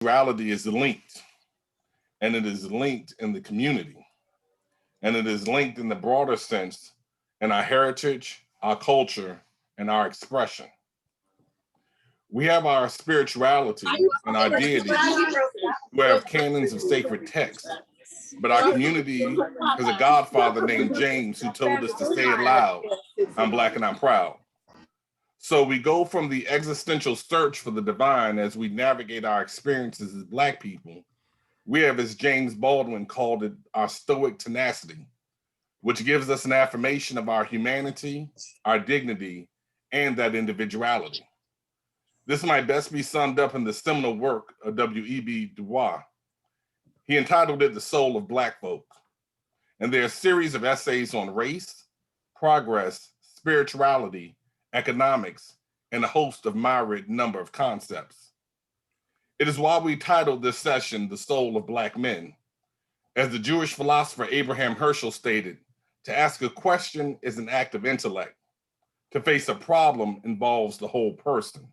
Reality is linked, and it is linked in the community, and it is linked in the broader sense in our heritage, our culture, and our expression. We have our spirituality and our deities who have canons of sacred texts, but our community has a godfather named James who told us to say it loud, I'm Black and I'm proud. So we go from the existential search for the divine as we navigate our experiences as Black people. We have, as James Baldwin called it, our stoic tenacity, which gives us an affirmation of our humanity, our dignity, and that individuality. This might best be summed up in the seminal work of W.E.B. Du Bois. He entitled it The Soul of Black Folk. And there are a series of essays on race, progress, spirituality, economics, and a host of myriad number of concepts. It is why we titled this session The Soul of Black Men. As the Jewish philosopher Abraham Herschel stated, to ask a question is an act of intellect. To face a problem involves the whole person.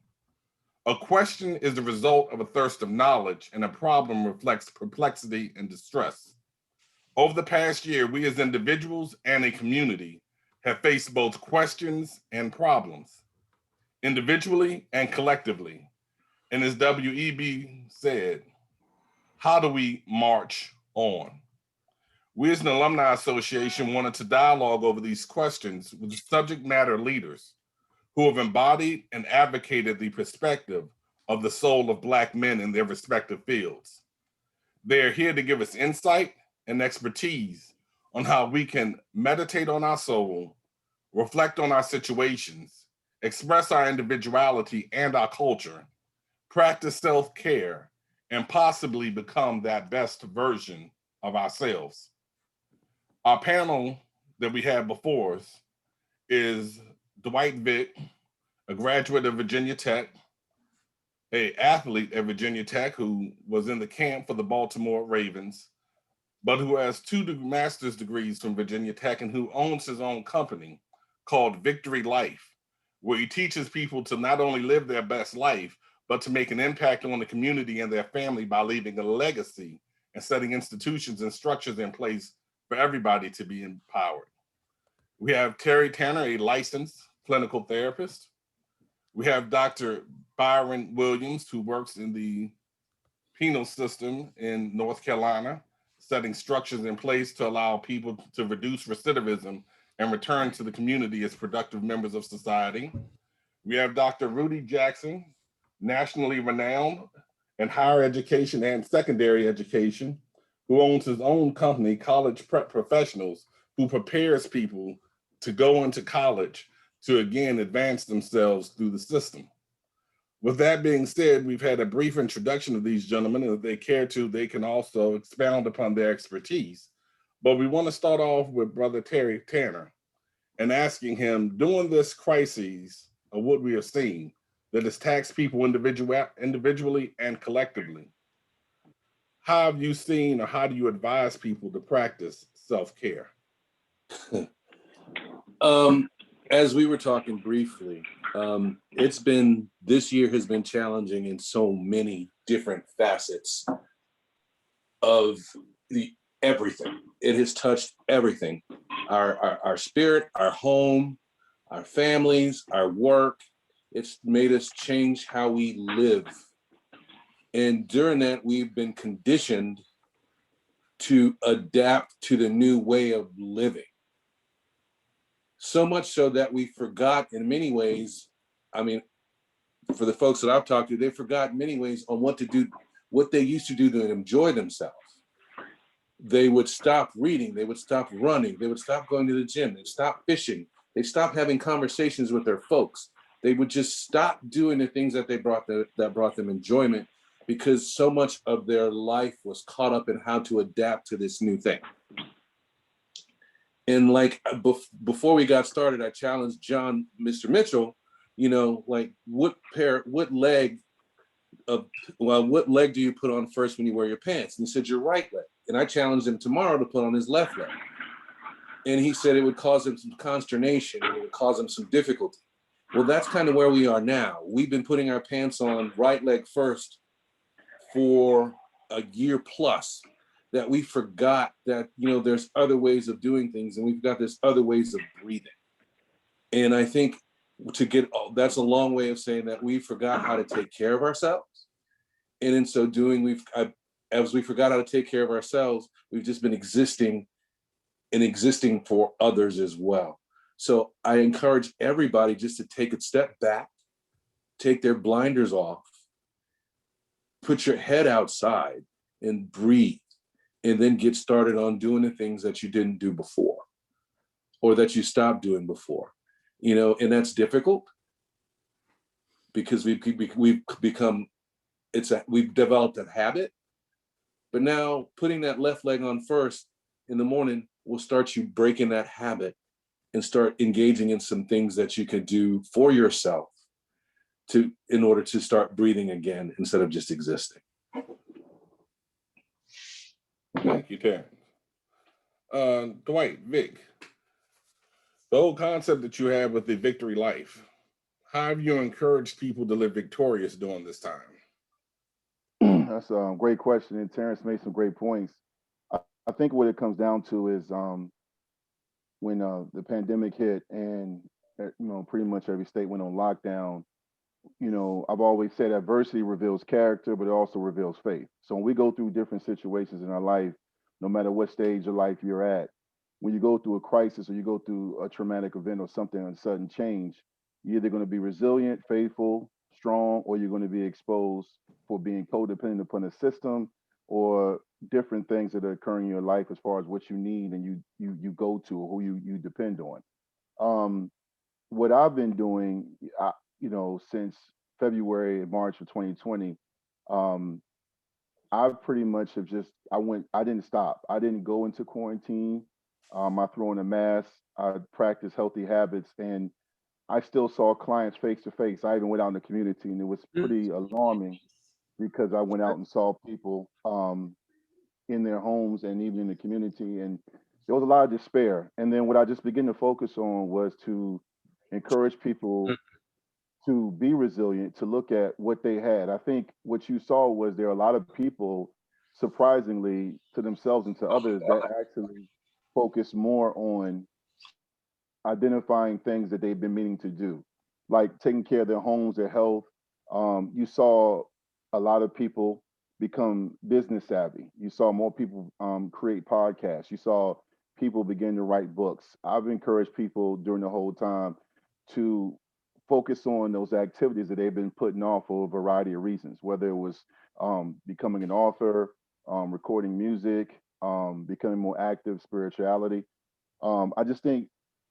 A question is the result of a thirst of knowledge, and a problem reflects perplexity and distress. Over the past year, we as individuals and a community have faced both questions and problems, individually and collectively. And as W.E.B. said, how do we march on? We as an alumni association wanted to dialogue over these questions with subject matter leaders who have embodied and advocated the perspective of the soul of Black men in their respective fields. They are here to give us insight and expertise on how we can meditate on our soul, reflect on our situations, express our individuality and our culture, practice self-care, and possibly become that best version of ourselves. Our panel that we have before us is Dwight Vick, a graduate of Virginia Tech, an athlete at Virginia Tech who was in the camp for the Baltimore Ravens, but who has two master's degrees from Virginia Tech and who owns his own company called Victory Life, where he teaches people to not only live their best life, but to make an impact on the community and their family by leaving a legacy and setting institutions and structures in place for everybody to be empowered. We have Terry Tanner, a licensed clinical therapist. We have Dr. Byron Williams, who works in the penal system in North Carolina, setting structures in place to allow people to reduce recidivism and return to the community as productive members of society. We have Dr. Rudy Jackson, nationally renowned in higher education and secondary education, who owns his own company, College Prep Professionals, who prepares people to go into college to again advance themselves through the system. With that being said, we've had a brief introduction of these gentlemen, and if they care to, they can also expound upon their expertise. But we want to start off with Brother Terry Tanner and asking him, during this crisis of what we are seeing, that has taxed people individually and collectively, how have you seen or how do you advise people to practice self-care? As we were talking briefly, this year has been challenging in so many different facets of everything. It has touched everything, our spirit, our home, our families, our work. It's made us change how we live. And during that, we've been conditioned to adapt to the new way of living. So much so that we forgot in many ways, for the folks that I've talked to, they forgot in many ways on what to do, what they used to do to enjoy themselves. They would stop reading, they would stop running, they would stop going to the gym, they'd stop fishing, they'd stop having conversations with their folks. They would just stop doing the things that that brought them enjoyment, because so much of their life was caught up in how to adapt to this new thing. And before we got started, I challenged John, Mr. Mitchell, what leg do you put on first when you wear your pants? And he said, your right leg. And I challenged him tomorrow to put on his left leg. And he said it would cause him some consternation and it would cause him some difficulty. Well, that's kind of where we are now. We've been putting our pants on right leg first for a year plus that we forgot that, there's other ways of doing things, and we've got this other ways of breathing. And I think that's a long way of saying that we forgot how to take care of ourselves. And in so doing, as we forgot how to take care of ourselves, we've just been existing for others as well. So I encourage everybody just to take a step back, take their blinders off, put your head outside and breathe, and then get started on doing the things that you didn't do before or that you stopped doing before. And that's difficult because we've developed a habit. But now putting that left leg on first in the morning will start you breaking that habit and start engaging in some things that you could do for yourself in order to start breathing again instead of just existing. Thank you, Terrence. Dwight, Vic, the whole concept that you have with the victory life, how have you encouraged people to live victorious during this time? That's a great question, and Terrence made some great points. I think what it comes down to is when the pandemic hit and pretty much every state went on lockdown. I've always said adversity reveals character, but it also reveals faith. So when we go through different situations in our life, no matter what stage of life you're at, when you go through a crisis or you go through a traumatic event or something, a sudden change, you're either going to be resilient, faithful, strong, or you're going to be exposed for being codependent upon a system or different things that are occurring in your life as far as what you need and you go to or who you depend on. What I've been doing, since February and March of 2020, I pretty much I didn't stop. I didn't go into quarantine. I threw on a mask. I practiced healthy habits, and I still saw clients face to face. I even went out in the community, and it was pretty alarming because I went out and saw people in their homes and even in the community, and there was a lot of despair. And then what I just began to focus on was to encourage people to be resilient, to look at what they had. I think what you saw was there are a lot of people, surprisingly to themselves and to others, that actually focus more on identifying things that they've been meaning to do, like taking care of their homes, their health. You saw a lot of people become business savvy. You saw more people create podcasts. You saw people begin to write books. I've encouraged people during the whole time to focus on those activities that they've been putting off for a variety of reasons, whether it was becoming an author, recording music, becoming more active, spirituality. I just think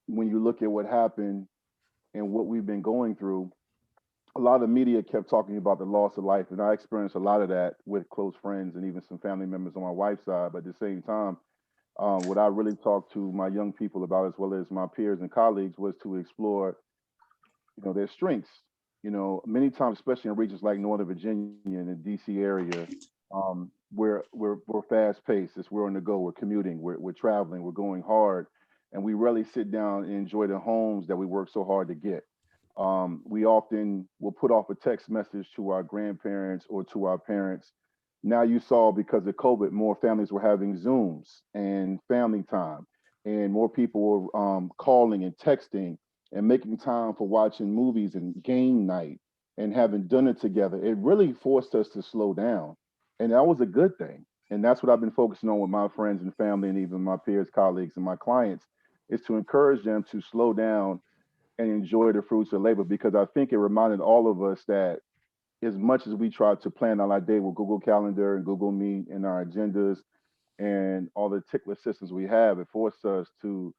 when you look at what happened and what we've been going through, a lot of media kept talking about the loss of life, and I experienced a lot of that with close friends and even some family members on my wife's side. But at the same time, what I really talked to my young people about, as well as my peers and colleagues, was to explore, their strengths. Many times, especially in regions like Northern Virginia and the DC area, we're fast paced. We're on the go. We're commuting. We're traveling. We're going hard, and we rarely sit down and enjoy the homes that we work so hard to get. We often will put off a text message to our grandparents or to our parents. Now you saw, because of COVID, more families were having Zooms and family time, and more people were calling and texting and making time for watching movies and game night and having dinner together. It really forced us to slow down, and that was a good thing. And that's what I've been focusing on with my friends and family, and even my peers, colleagues, and my clients, is to encourage them to slow down and enjoy the fruits of labor, because I think it reminded all of us that as much as we try to plan out our day with Google Calendar and Google Meet and our agendas and all the tickler systems we have, it forced us to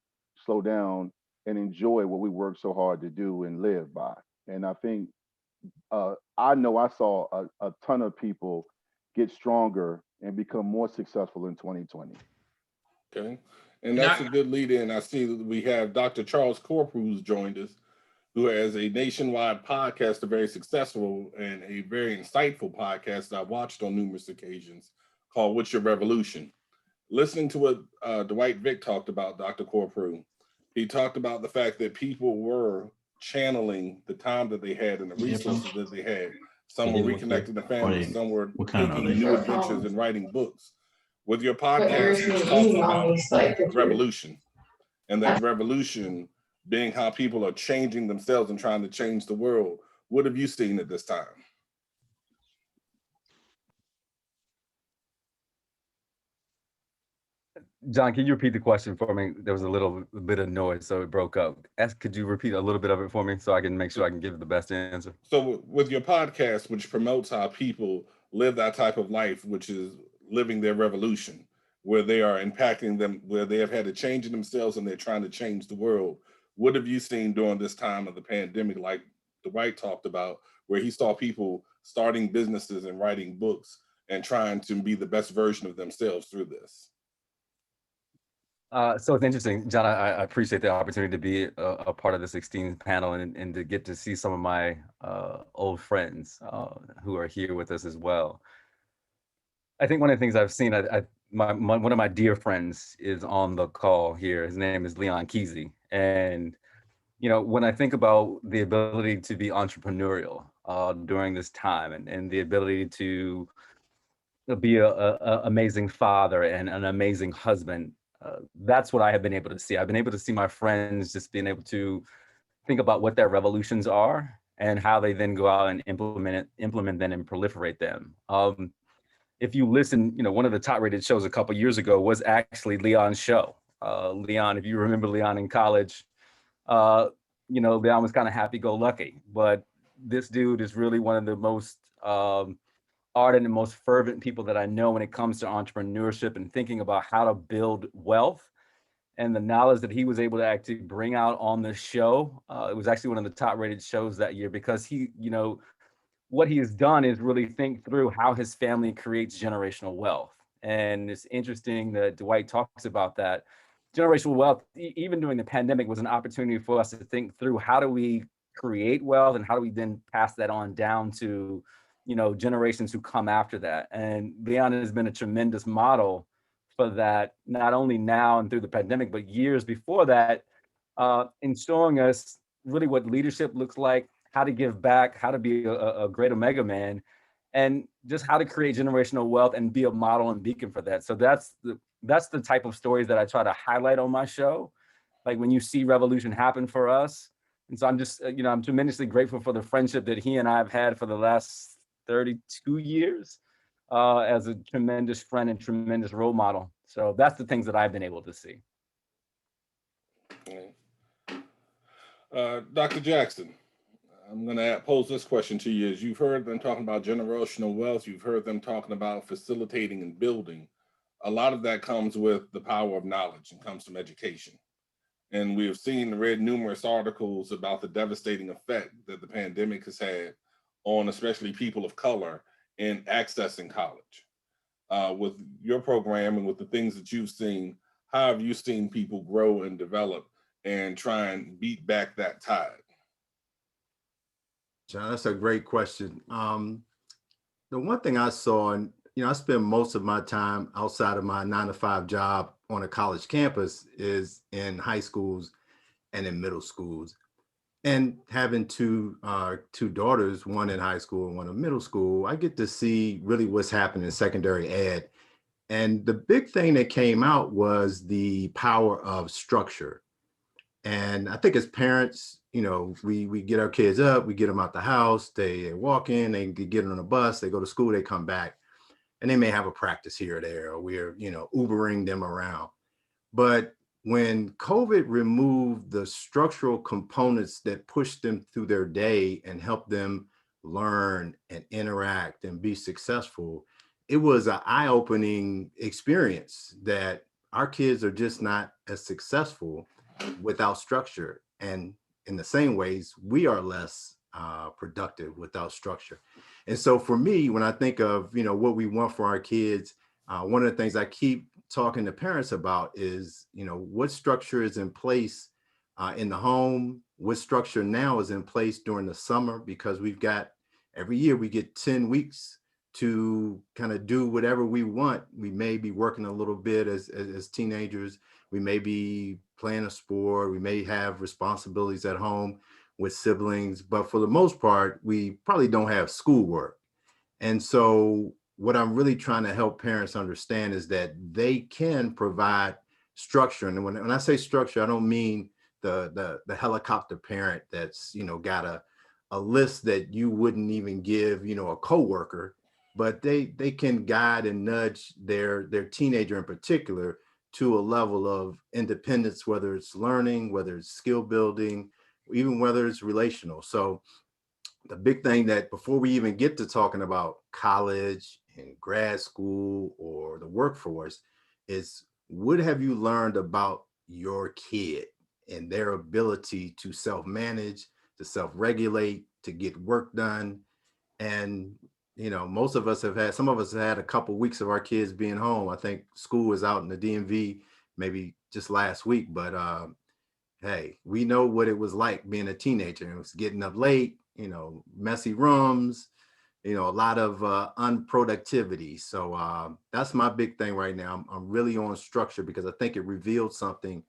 slow down and enjoy what we work so hard to do and live by. And I think I know I saw a ton of people get stronger and become more successful in 2020. Okay. And that's a good lead in. I see that we have Dr. Charles Corprew, who's joined us, who has a nationwide podcast, a very successful and a very insightful podcast that I've watched on numerous occasions, called What's Your Revolution? Listening to what Dwight Vick talked about, Dr. Corprew, he talked about the fact that people were channeling the time that they had and the resources that they had, Some were reconnecting the family. Some were What kind of taking new adventures and writing books. With your podcast, you're talking about revolution, and that revolution being how people are changing themselves and trying to change the world. What have you seen at this time? John, can you repeat the question for me? There was a little bit of noise, so it broke up. Could you repeat a little bit of it for me so I can make sure I can give the best answer? So with your podcast, which promotes how people live that type of life, which is living their revolution, where they are impacting them, where they have had a change in themselves and they're trying to change the world. What have you seen during this time of the pandemic, like Dwight talked about, where he saw people starting businesses and writing books and trying to be the best version of themselves through this? So it's interesting, John. I appreciate the opportunity to be a part of the 16th panel and to get to see some of my old friends who are here with us as well. I think one of the things I've seen, one of my dear friends is on the call here. His name is Leon Kesey. And, you know, when I think about the ability to be entrepreneurial during this time and the ability to be a amazing father and an amazing husband, that's what I have been able to see. I've been able to see my friends just being able to think about what their revolutions are and how they then go out and implement them and proliferate them. If you listen, you know, one of the top rated shows a couple years ago was actually Leon's show. Leon, if you remember Leon in college, you know, Leon was kind of happy-go-lucky, but this dude is really one of the most ardent and most fervent people that I know when it comes to entrepreneurship and thinking about how to build wealth. And the knowledge that he was able to actually bring out on the show, it was actually one of the top rated shows that year because he, you know, what he has done is really think through how his family creates generational wealth. And it's interesting that Dwight talks about that. Generational wealth, even during the pandemic, was an opportunity for us to think through how do we create wealth and how do we then pass that on down to, you know, generations who come after that. And Leon has been a tremendous model for that, not only now and through the pandemic, but years before that, in showing us really what leadership looks like, how to give back, how to be a great Omega man, and just how to create generational wealth and be a model and beacon for that. So that's the type of stories that I try to highlight on my show. Like when you see revolution happen for us. And so I'm just, you know, I'm tremendously grateful for the friendship that he and I have had for the last 32 years as a tremendous friend and tremendous role model. So that's the things that I've been able to see. Dr. Jackson, I'm going to pose this question to you. As you've heard them talking about generational wealth, you've heard them talking about facilitating and building. A lot of that comes with the power of knowledge and comes from education. And we have seen and read numerous articles about the devastating effect that the pandemic has had on especially people of color in accessing college. With your program and with the things that you've seen, how have you seen people grow and develop and try and beat back that tide? John, that's a great question. The one thing I saw, and you know, I spend most of my time outside of my 9-to-5 job on a college campus is in high schools and in middle schools. And having two daughters, one in high school and one in middle school, I get to see really what's happening in secondary ed. And the big thing that came out was the power of structure. And I think as parents, you know, we get our kids up, we get them out the house, they walk in, they get on a bus, they go to school, they come back, and they may have a practice here or there, or we're, you know, Ubering them around. But when COVID removed the structural components that pushed them through their day and helped them learn and interact and be successful, it was an eye-opening experience that our kids are just not as successful without structure. And in the same ways, we are less productive without structure. And so for me, when I think of, you know, what we want for our kids, one of the things I keep talking to parents about is, you know, what structure is in place in the home, what structure now is in place during the summer, because we've got, every year we get 10 weeks to kind of do whatever we want. We may be working a little bit as teenagers. We may be playing a sport. We may have responsibilities at home. with siblings, but for the most part, we probably don't have schoolwork. And so what I'm really trying to help parents understand is that they can provide structure. And when I say structure, I don't mean the helicopter parent that's, got a list that you wouldn't even give, a coworker, but they can guide and nudge their teenager in particular to a level of independence, whether it's learning, whether it's skill building, even whether it's relational. So the big thing that before we even get to talking about college and grad school or the workforce is, what have you learned about your kid and their ability to self-manage, to self-regulate, to get work done? And most of us have had, some of us have had a couple weeks of our kids being home. I think school was out in the DMV maybe just last week, but hey, we know what it was like being a teenager. It was getting up late, messy rooms, a lot of unproductivity. So that's my big thing right now. I'm really on structure because I think it revealed something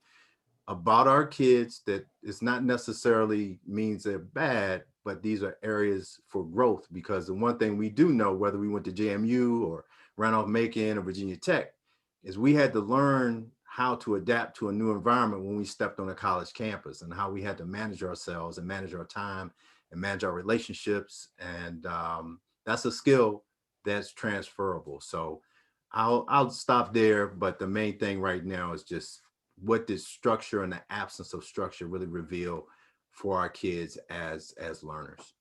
about our kids that it's not necessarily means they're bad, but these are areas for growth. Because the one thing we do know, whether we went to JMU or Randolph-Macon or Virginia Tech, is we had to learn how to adapt to a new environment when we stepped on a college campus, and how we had to manage ourselves and manage our time and manage our relationships. And that's a skill that's transferable. So I'll stop there. But the main thing right now is just, what does structure and the absence of structure really reveal for our kids as learners?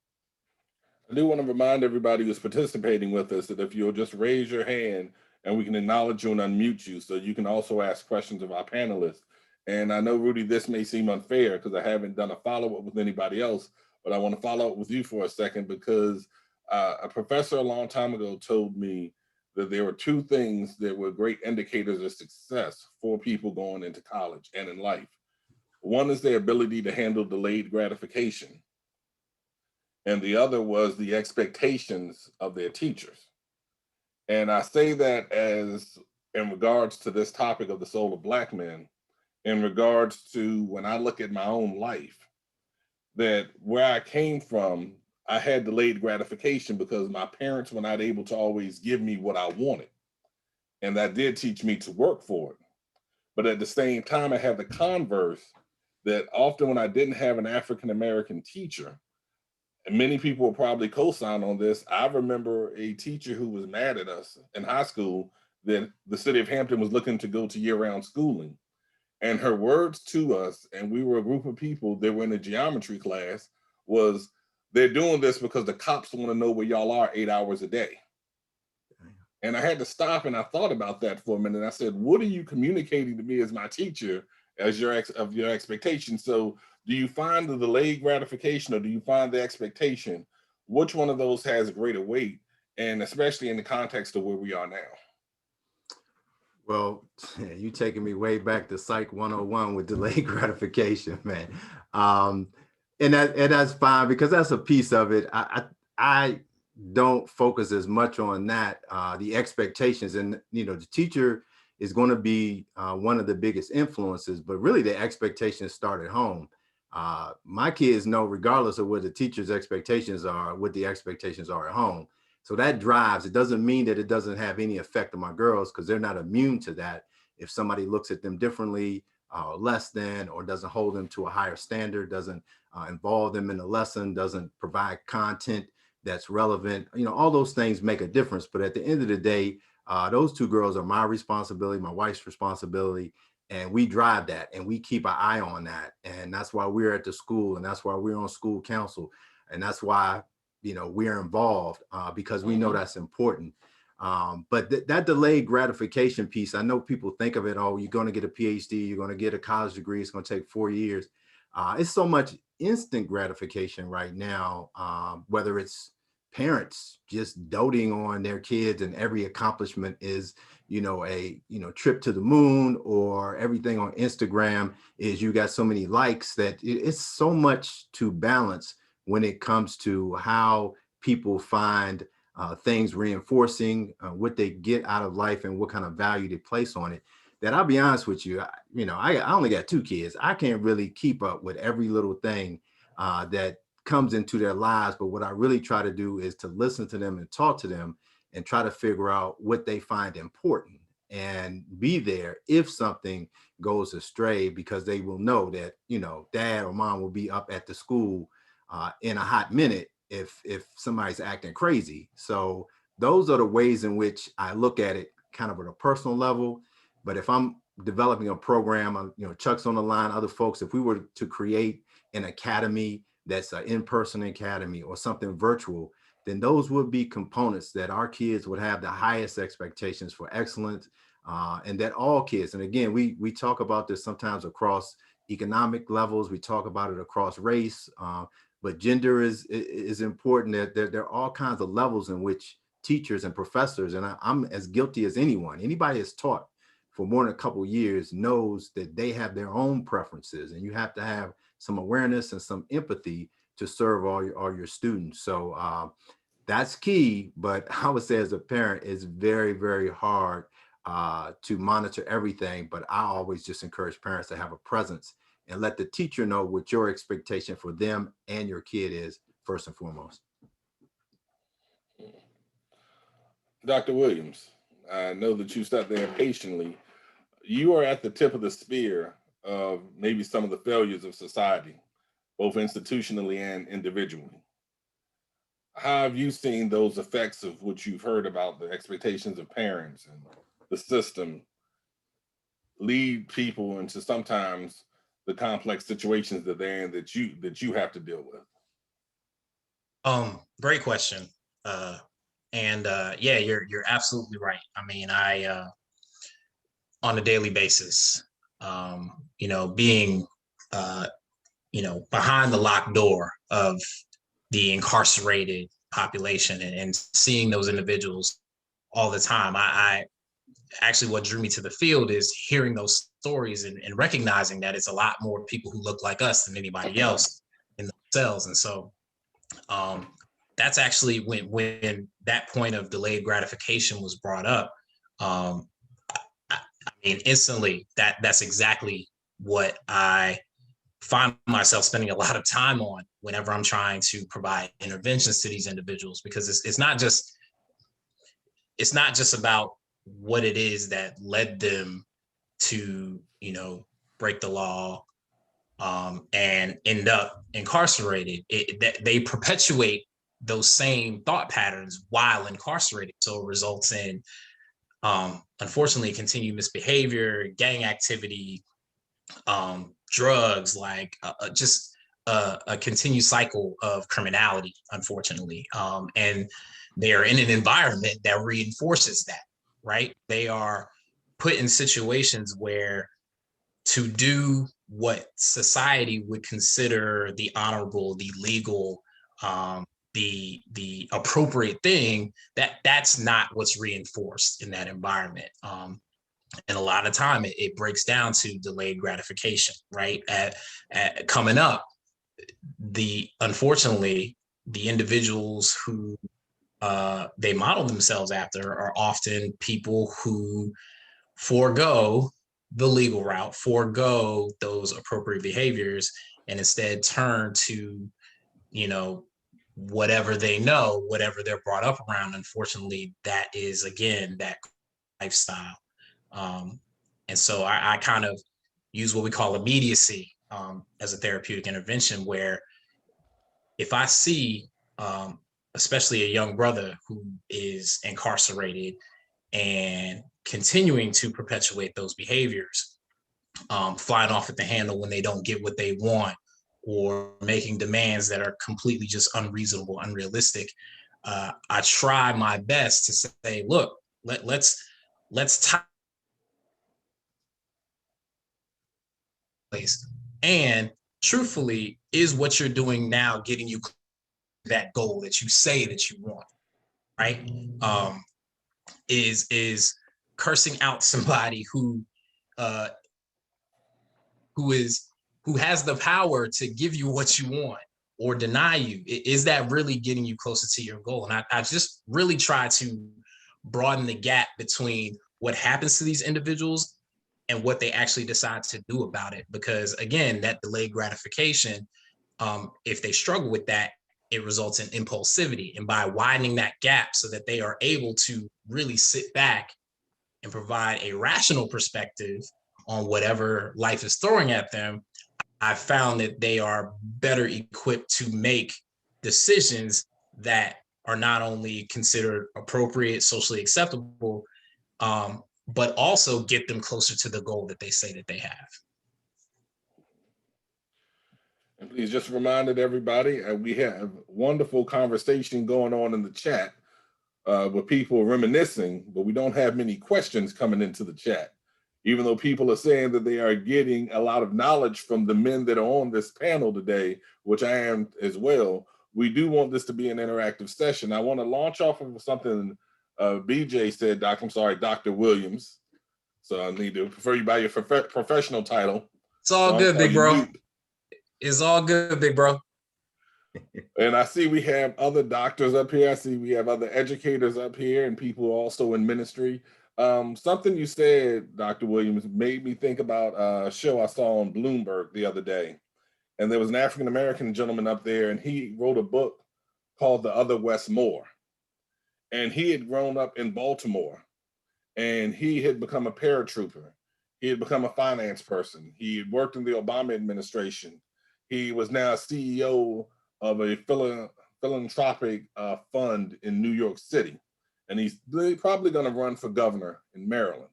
I do want to remind everybody who's participating with us that if you'll just raise your hand and we can acknowledge you and unmute you, so you can also ask questions of our panelists. And I know, Rudy, this may seem unfair because I haven't done a follow-up with anybody else, but I want to follow up with you for a second, because a professor a long time ago told me that there were two things that were great indicators of success for people going into college and in life. One is their ability to handle delayed gratification, and the other was the expectations of their teachers. And I say that as in regards to this topic of the soul of Black men, in regards to when I look at my own life, that where I came from, I had delayed gratification because my parents were not able to always give me what I wanted. And that did teach me to work for it. But at the same time, I have the converse that often when I didn't have an African-American teacher, and many people will probably co-sign on this, I remember a teacher who was mad at us in high school that the city of Hampton was looking to go to year-round schooling. And her words to us, and we were a group of people that were in a geometry class, was, they're doing this because the cops want to know where y'all are 8 hours a day. And I had to stop and I thought about that for a minute. And I said, what are you communicating to me as my teacher as your expectation? So do you find the delayed gratification or do you find the expectation? Which one of those has greater weight? And especially in the context of where we are now. Well, you taking me way back to Psych 101 with delayed gratification, man. And that's fine, because that's a piece of it. I don't focus as much on that, the expectations. And, the teacher is going to be one of the biggest influences, but really the expectations start at home. My kids know, regardless of what the teacher's expectations are, what the expectations are at home. So that drives. It doesn't mean that it doesn't have any effect on my girls, because they're not immune to that. If somebody looks at them differently, less than, or doesn't hold them to a higher standard, doesn't involve them in the lesson, doesn't provide content that's relevant, all those things make a difference. But at the end of the day, those two girls are my responsibility, my wife's responsibility, and we drive that and we keep an eye on that. And that's why we're at the school, and that's why we're on school council, and that's why we're involved, because we know that's important. But that delayed gratification piece, I know people think of it, oh, you're going to get a PhD, you're going to get a college degree, it's going to take 4 years. It's so much instant gratification right now, whether it's parents just doting on their kids and every accomplishment is, a trip to the moon, or everything on Instagram is you got so many likes, that it's so much to balance when it comes to how people find things reinforcing what they get out of life and what kind of value they place on it. That, I'll be honest with you, I only got 2 kids. I can't really keep up with every little thing that comes into their lives. But what I really try to do is to listen to them and talk to them and try to figure out what they find important and be there if something goes astray, because they will know that, you know, dad or mom will be up at the school in a hot minute if somebody's acting crazy. So those are the ways in which I look at it kind of at a personal level. But if I'm developing a program, you know, Chuck's on the line, other folks, if we were to create an academy that's an in-person academy or something virtual, then those would be components that our kids would have the highest expectations for excellence, and that all kids, and again, we talk about this sometimes across economic levels, we talk about it across race, but gender is important. That there are all kinds of levels in which teachers and professors, and I'm as guilty as anyone, anybody that's taught for more than a couple of years knows that they have their own preferences, and you have to have some awareness and some empathy to serve all your students. So that's key. But I would say as a parent, it's very, very hard to monitor everything. But I always just encourage parents to have a presence and let the teacher know what your expectation for them and your kid is first and foremost. Dr. Williams, I know that you sat there patiently. You are at the tip of the spear of maybe some of the failures of society, both institutionally and individually. How have you seen those effects of what you've heard about the expectations of parents and the system lead people into sometimes the complex situations that they're in that you have to deal with? Great question. Yeah, you're absolutely right. I mean, I on a daily basis, you know, being you know, behind the locked door of the incarcerated population and seeing those individuals all the time. I actually, what drew me to the field is hearing those stories and recognizing that it's a lot more people who look like us than anybody else in the cells. And so that's actually when that point of delayed gratification was brought up. I mean, instantly that's exactly what I find myself spending a lot of time on whenever I'm trying to provide interventions to these individuals, because it's not just about what it is that led them to, you know, break the law and end up incarcerated. They perpetuate those same thought patterns while incarcerated, so it results in unfortunately continued misbehavior, gang activity, drugs, like just a continued cycle of criminality, unfortunately. And they are in an environment that reinforces that, right? They are put in situations where to do what society would consider the honorable, the legal, the appropriate thing, that's not what's reinforced in that environment. And a lot of time it breaks down to delayed gratification, right? At coming up, unfortunately, the individuals who they model themselves after are often people who forego the legal route, forego those appropriate behaviors, and instead turn to, you know, whatever they know, whatever they're brought up around. Unfortunately, that is, again, that lifestyle. And so I kind of use what we call immediacy as a therapeutic intervention, where if I see, especially a young brother who is incarcerated and continuing to perpetuate those behaviors, flying off at the handle when they don't get what they want, or making demands that are completely just unreasonable, unrealistic, I try my best to say, look, let's place. And truthfully, is what you're doing now getting you that goal that you say that you want, right? Is cursing out somebody who has the power to give you what you want or deny you, is that really getting you closer to your goal? And I just really try to broaden the gap between what happens to these individuals and what they actually decide to do about it. Because again, that delayed gratification If they struggle with that, it results in impulsivity. And by widening that gap so that they are able to really sit back and provide a rational perspective on whatever life is throwing at them, I found that they are better equipped to make decisions that are not only considered appropriate, socially acceptable, but also get them closer to the goal that they say that they have. And please just reminded everybody, we have wonderful conversation going on in the chat with people reminiscing, but we don't have many questions coming into the chat. Even though people are saying that they are getting a lot of knowledge from the men that are on this panel today, which I am as well, we do want this to be an interactive session. I want to launch off of something BJ said, Dr. Williams. So I need to refer you by your professional title. It's all good, big bro. It's all good, big bro. And I see we have other doctors up here. I see we have other educators up here and people also in ministry. Something you said, Dr. Williams, made me think about a show I saw on Bloomberg the other day. And there was an African-American gentleman up there, and he wrote a book called The Other Wes Moore. And he had grown up in Baltimore, and he had become a paratrooper. He had become a finance person. He had worked in the Obama administration. He was now a CEO of a philanthropic fund in New York City. And he's probably going to run for governor in Maryland.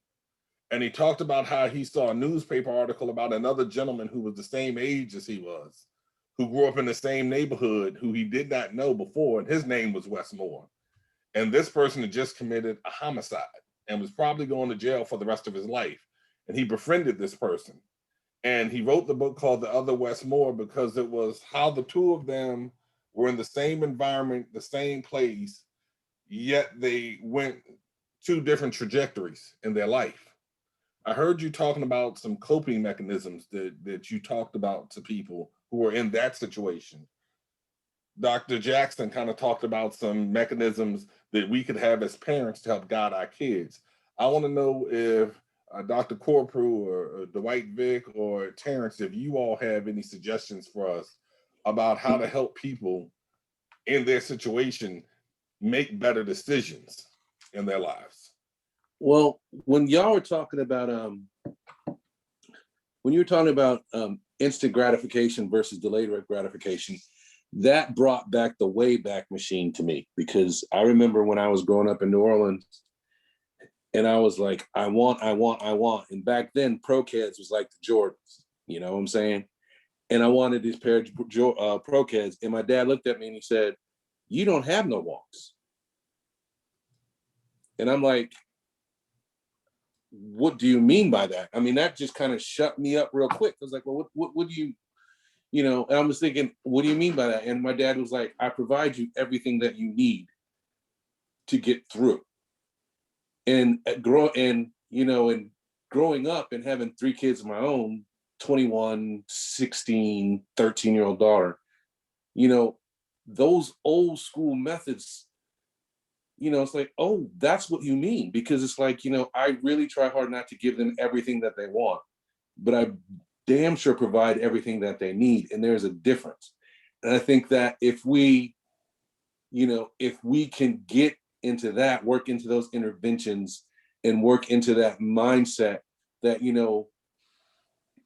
And he talked about how he saw a newspaper article about another gentleman who was the same age as he was, who grew up in the same neighborhood, who he did not know before, and his name was Wes Moore. And this person had just committed a homicide and was probably going to jail for the rest of his life. And he befriended this person. And he wrote the book called The Other Wes Moore because it was how the two of them were in the same environment, the same place, yet they went two different trajectories in their life. I heard you talking about some coping mechanisms that you talked about to people who were in that situation. Dr. Jackson kind of talked about some mechanisms that we could have as parents to help guide our kids. I want to know if Dr. Corprew or Dwight Vick or Terrence, if you all have any suggestions for us about how to help people in their situation make better decisions in their lives. Well, when y'all were talking about instant gratification versus delayed gratification, that brought back the Wayback Machine to me, because I remember when I was growing up in New Orleans and I was like, I want. And back then, Pro-Keds was like the Jordans, you know what I'm saying? And I wanted this pair of Pro-Keds. And my dad looked at me and he said, "You don't have no wants." And I'm like, what do you mean by that? I mean, that just kind of shut me up real quick. I was like, well, what do you know, and I was thinking, what do you mean by that? And my dad was like, I provide you everything that you need to get through. And growing up and having 3 kids of my own, 21, 16, 13-year-old daughter, you know, those old school methods, you know, it's like, oh, that's what you mean. Because it's like, you know, I really try hard not to give them everything that they want, but I damn sure provide everything that they need. And there's a difference. And I think that if we can get into that, work into those interventions and work into that mindset that, you know,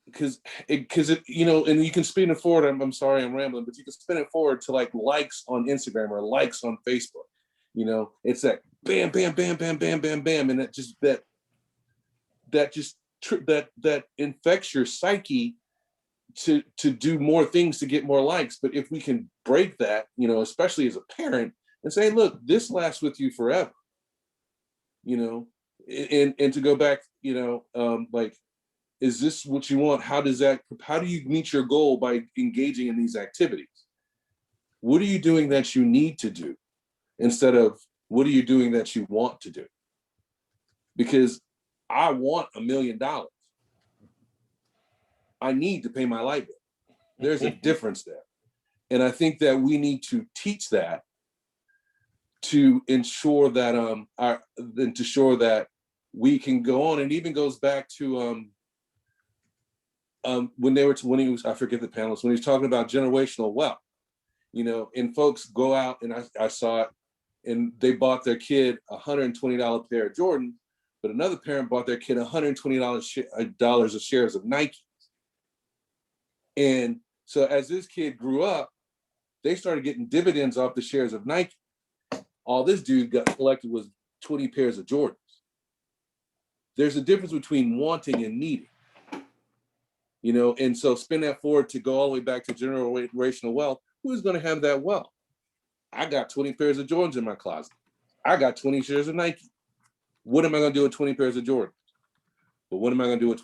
because it, you know, and you can spin it forward. I'm sorry, I'm rambling, but you can spin it forward to like likes on Instagram or likes on Facebook. You know, it's like bam, bam, bam, bam, bam, bam, bam, and that infects your psyche to do more things to get more likes. But if we can break that, you know, especially as a parent, and say, look, this lasts with you forever, you know, and to go back, you know, like, is this what you want? How do you meet your goal by engaging in these activities? What are you doing that you need to do instead of what are you doing that you want to do? Because I want $1 million. I need to pay my light bill. There's a difference there. And I think that we need to teach that to ensure that that we can go on. And it even goes back to when he was, I forget the panelist, when he was talking about generational wealth, and folks go out, and I saw it, and they bought their kid $120 pair of Jordan, but another parent bought their kid $120 of shares of Nike. And so as this kid grew up, they started getting dividends off the shares of Nike. All this dude got collected was 20 pairs of Jordans. There's a difference between wanting and needing, and so spin that forward to go all the way back to generational wealth. Who's going to have that wealth? I got 20 pairs of Jordans in my closet. I got 20 shares of Nike. What am I going to do with 20 pairs of Jordans? But what am I going to do with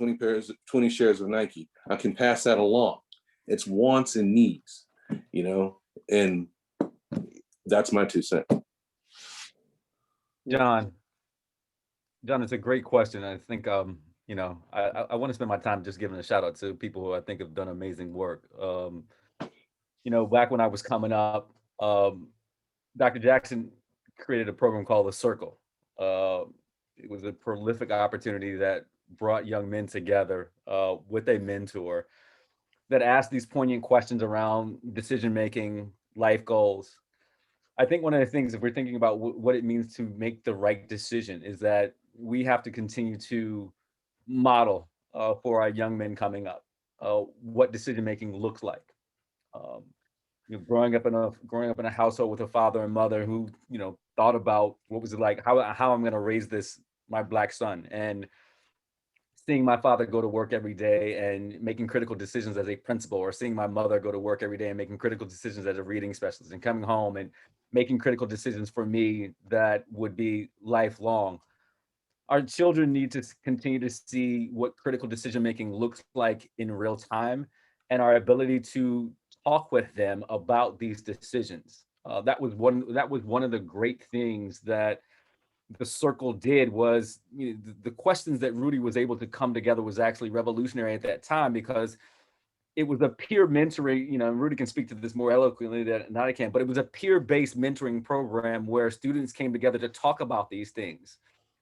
20 shares of Nike? I can pass that along. It's wants and needs, and that's my 2 cents. John, it's a great question. I think, I want to spend my time just giving a shout out to people who I think have done amazing work. Back when I was coming up, Dr. Jackson created a program called The Circle. It was a prolific opportunity that brought young men together with a mentor that asked these poignant questions around decision-making, life goals. I think one of the things, if we're thinking about what it means to make the right decision, is that we have to continue to model for our young men coming up what decision-making looks like. Um, growing up in a household with a father and mother who thought about what was it like, how I'm going to raise my Black son, and seeing my father go to work every day and making critical decisions as a principal, or seeing my mother go to work every day and making critical decisions as a reading specialist, and coming home and making critical decisions for me that would be lifelong. Our children need to continue to see what critical decision making looks like in real time, and our ability to talk with them about these decisions. That was one of the great things that the circle did. Was the questions that Rudy was able to come together was actually revolutionary at that time, because it was a peer mentoring, and Rudy can speak to this more eloquently than I can, but it was a peer-based mentoring program where students came together to talk about these things.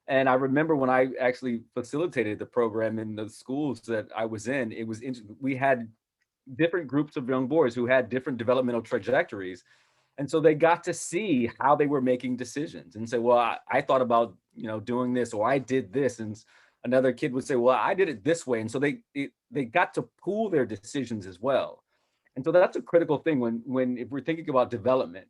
And I remember when I actually facilitated the program in the schools that I was in, we had different groups of young boys who had different developmental trajectories. And so they got to see how they were making decisions and say, well, I thought about, doing this, or I did this. And another kid would say, well, I did it this way. And so they got to pool their decisions as well. And so that's a critical thing if we're thinking about development.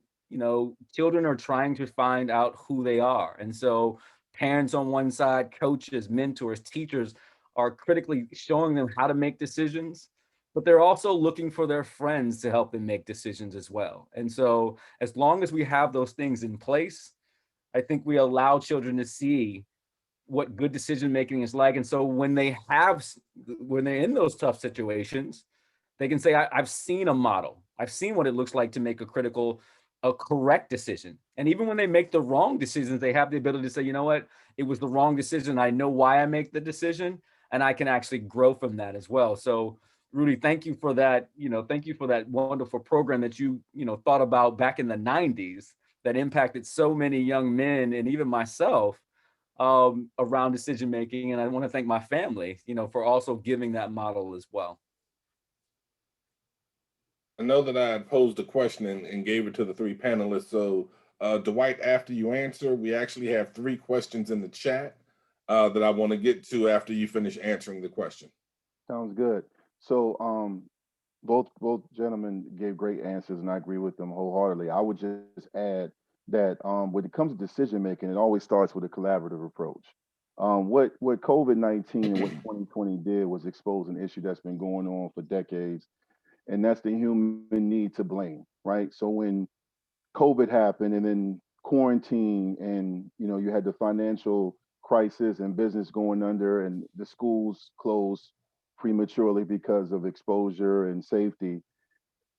Children are trying to find out who they are. And so parents on one side, coaches, mentors, teachers are critically showing them how to make decisions, but they're also looking for their friends to help them make decisions as well. And so as long as we have those things in place, I think we allow children to see what good decision making is like. And so when they're in those tough situations, they can say, I've seen a model. I've seen what it looks like to make a correct decision. And even when they make the wrong decisions, they have the ability to say, you know what, it was the wrong decision. I know why I make the decision, and I can actually grow from that as well. So Rudy, thank you for that. Thank you for that wonderful program that you thought about back in the 90s that impacted so many young men and even myself around decision making. And I want to thank my family, for also giving that model as well. I know that I had posed a question and gave it to the 3 panelists. So, Dwight, after you answer, we actually have 3 questions in the chat that I want to get to after you finish answering the question. Sounds good. So both gentlemen gave great answers, and I agree with them wholeheartedly. I would just add that when it comes to decision making, it always starts with a collaborative approach. What COVID-19 and what 2020 did was expose an issue that's been going on for decades, and that's the human need to blame, right? So when COVID happened, and then quarantine, and you had the financial crisis and business going under, and the schools closed prematurely because of exposure and safety.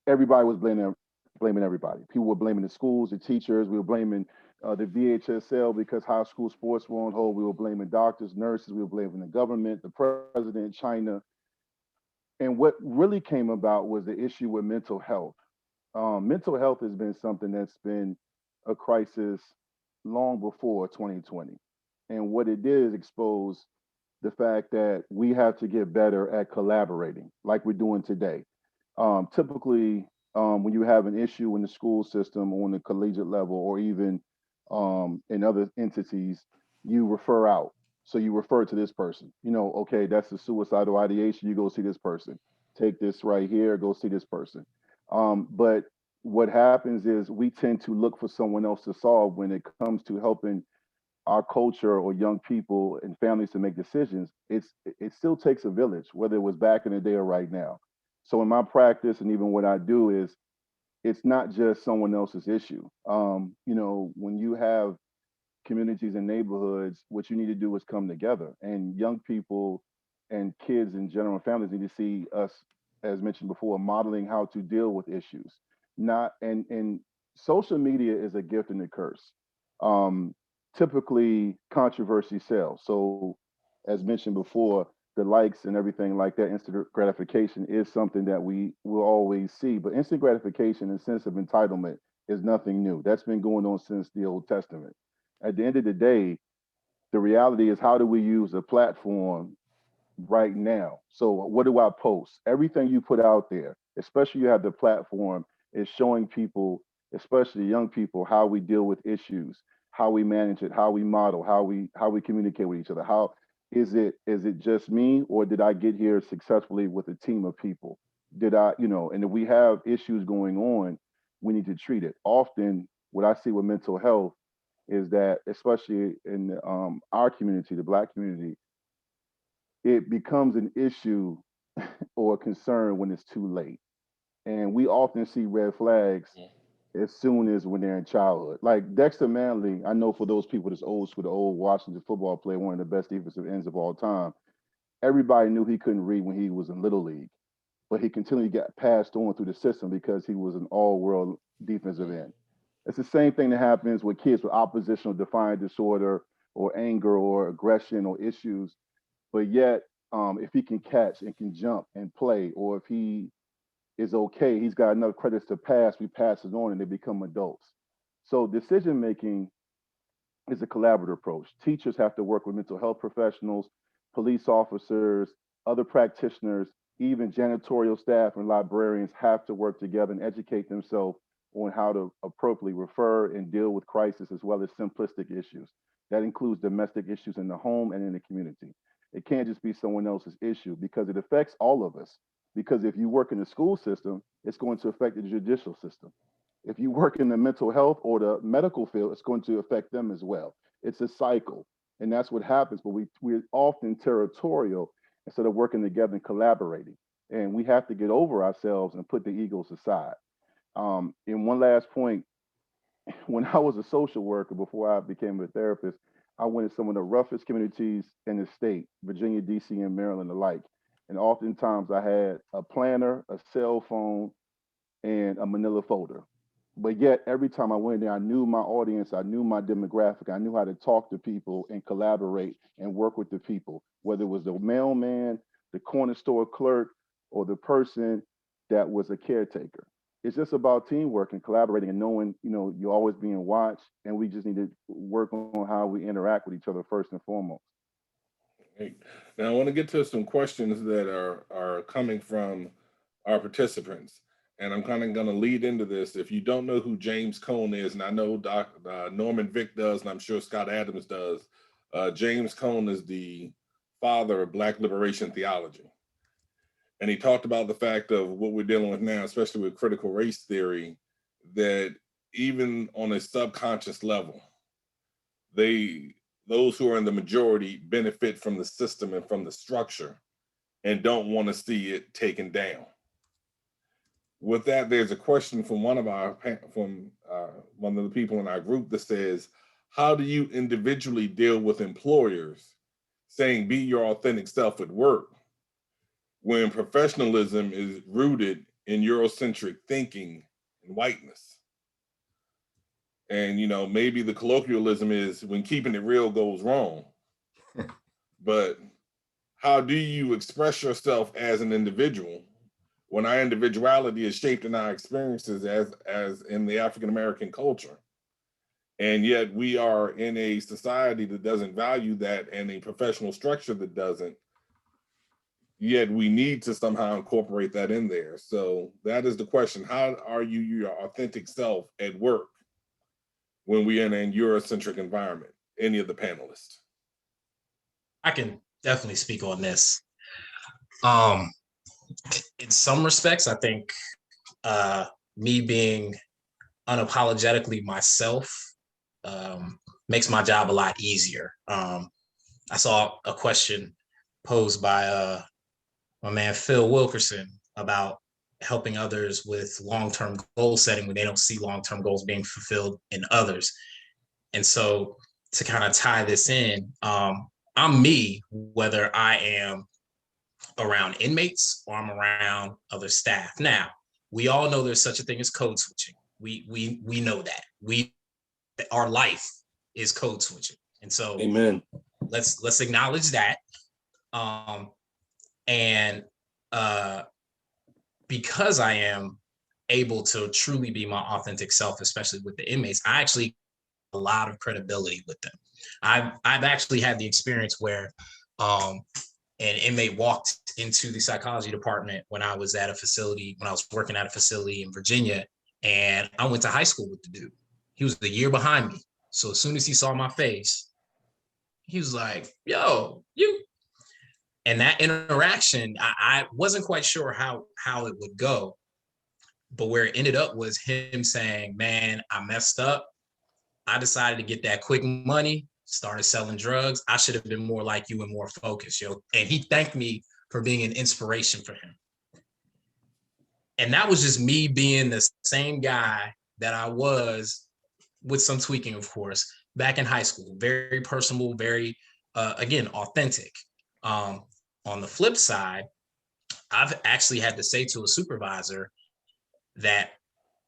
Everybody was blaming everybody. People were blaming the schools, the teachers. We were blaming the VHSL because high school sports were on hold. We were blaming doctors, nurses. We were blaming the government, the president, China. And what really came about was the issue with mental health. Mental health has been something that's been a crisis long before 2020. And what it did is expose the fact that we have to get better at collaborating like we're doing today. Typically, when you have an issue in the school system or on the collegiate level or even in other entities, you refer out. So you refer to this person. You know, okay, that's a suicidal ideation. You go see this person. Take this right here. Go see this person. But what happens is we tend to look for someone else to solve when it comes to helping our culture or young people and families to make decisions. It still takes a village, whether it was back in the day or right now. So in my practice and even what I do is it's not just someone else's issue. You know, when you have communities and neighborhoods, what you need to do is come together. And young people and kids in general, families need to see us, as mentioned before, modeling how to deal with issues. Not and social media is a gift and a curse. Um, Typically, controversy sells. So, as mentioned before, the likes and everything like that, instant gratification is something that we will always see. But instant gratification and sense of entitlement is nothing new. That's been going on since the Old Testament. At the end of the day, the reality is how do we use a platform right now? So what do I post? Everything you put out there, especially you have the platform, is showing people, especially young people, how we deal with issues, how we manage it, how we model, how we communicate with each other. How is it just me or did I get here successfully with a team of people? Did I, you know, and if we have issues going on, we need to treat it. Often what I see with mental health is that, especially in our community, the Black community, it becomes an issue or a concern when it's too late. And we often see red flags as soon as when they're in childhood. Like Dexter Manley, I know for those people that's old school, the old Washington football player, one of the best defensive ends of all time. Everybody knew he couldn't read when he was in Little League, but he continually got passed on through the system because he was an all-world defensive end. It's the same thing that happens with kids with oppositional defiant disorder or anger or aggression or issues. But yet, if he can catch and can jump and play, or if he is okay, he's got enough credits to pass, we pass it on and they become adults. So decision making is a collaborative approach. Teachers have to work with mental health professionals, police officers, other practitioners, even janitorial staff and librarians have to work together and educate themselves on how to appropriately refer and deal with crisis as well as simplistic issues. That includes domestic issues in the home and in the community. It can't just be someone else's issue because it affects all of us. Because if you work in the school system, it's going to affect the judicial system. If you work in the mental health or the medical field, it's going to affect them as well. It's a cycle. And that's what happens. But we're often territorial instead of working together and collaborating. And we have to get over ourselves and put the egos aside. And one last point, when I was a social worker before I became a therapist, I went to some of the roughest communities in the state, Virginia, DC, and Maryland alike. And oftentimes I had a planner, a cell phone, and a manila folder. But yet, every time I went there, I knew my audience, I knew my demographic, I knew how to talk to people and collaborate and work with the people, whether it was the mailman, the corner store clerk, or the person that was a caretaker. It's just about teamwork and collaborating and knowing, you know, you're always being watched, and we just need to work on how we interact with each other first and foremost. Right. Now, I want to get to some questions that are coming from our participants, and I'm kind of going to lead into this. If you don't know who James Cone is, and I know Norman Vick does, and I'm sure Scott Adams does, James Cone is the father of Black liberation theology, and he talked about the fact of what we're dealing with now, especially with critical race theory, that even on a subconscious level, they those who are in the majority benefit from the system and from the structure and don't want to see it taken down. With that, there's a question from one of the people in our group that says, how do you individually deal with employers saying be your authentic self at work when professionalism is rooted in Eurocentric thinking and whiteness? And, you know, maybe the colloquialism is when keeping it real goes wrong. But how do you express yourself as an individual when our individuality is shaped in our experiences as in the African American culture? And yet we are in a society that doesn't value that and a professional structure that doesn't. Yet we need to somehow incorporate that in there. So that is the question. How are you your authentic self at work when we're in a Eurocentric environment? Any of the panelists? I can definitely speak on this. In some respects, I think me being unapologetically myself makes my job a lot easier. I saw a question posed by my man Phil Wilkerson about helping others with long-term goal setting when they don't see long-term goals being fulfilled in others. And so to kind of tie this in, I'm me, whether I am around inmates or I'm around other staff. Now, we all know there's such a thing as code switching. We know that. Our life is code switching. And so Amen. let's acknowledge that. And because I am able to truly be my authentic self, especially with the inmates, I actually have a lot of credibility with them. I've actually had the experience where an inmate walked into the psychology department when I was working at a facility in Virginia, and I went to high school with the dude. He was a year behind me. So as soon as he saw my face, he was like, yo, you. And that interaction, I wasn't quite sure how it would go, but where it ended up was him saying, man, I messed up. I decided to get that quick money, started selling drugs. I should have been more like you and more focused, yo. And he thanked me for being an inspiration for him. And that was just me being the same guy that I was, with some tweaking, of course, back in high school. Very personable, very, again, authentic. On the flip side, I've actually had to say to a supervisor that,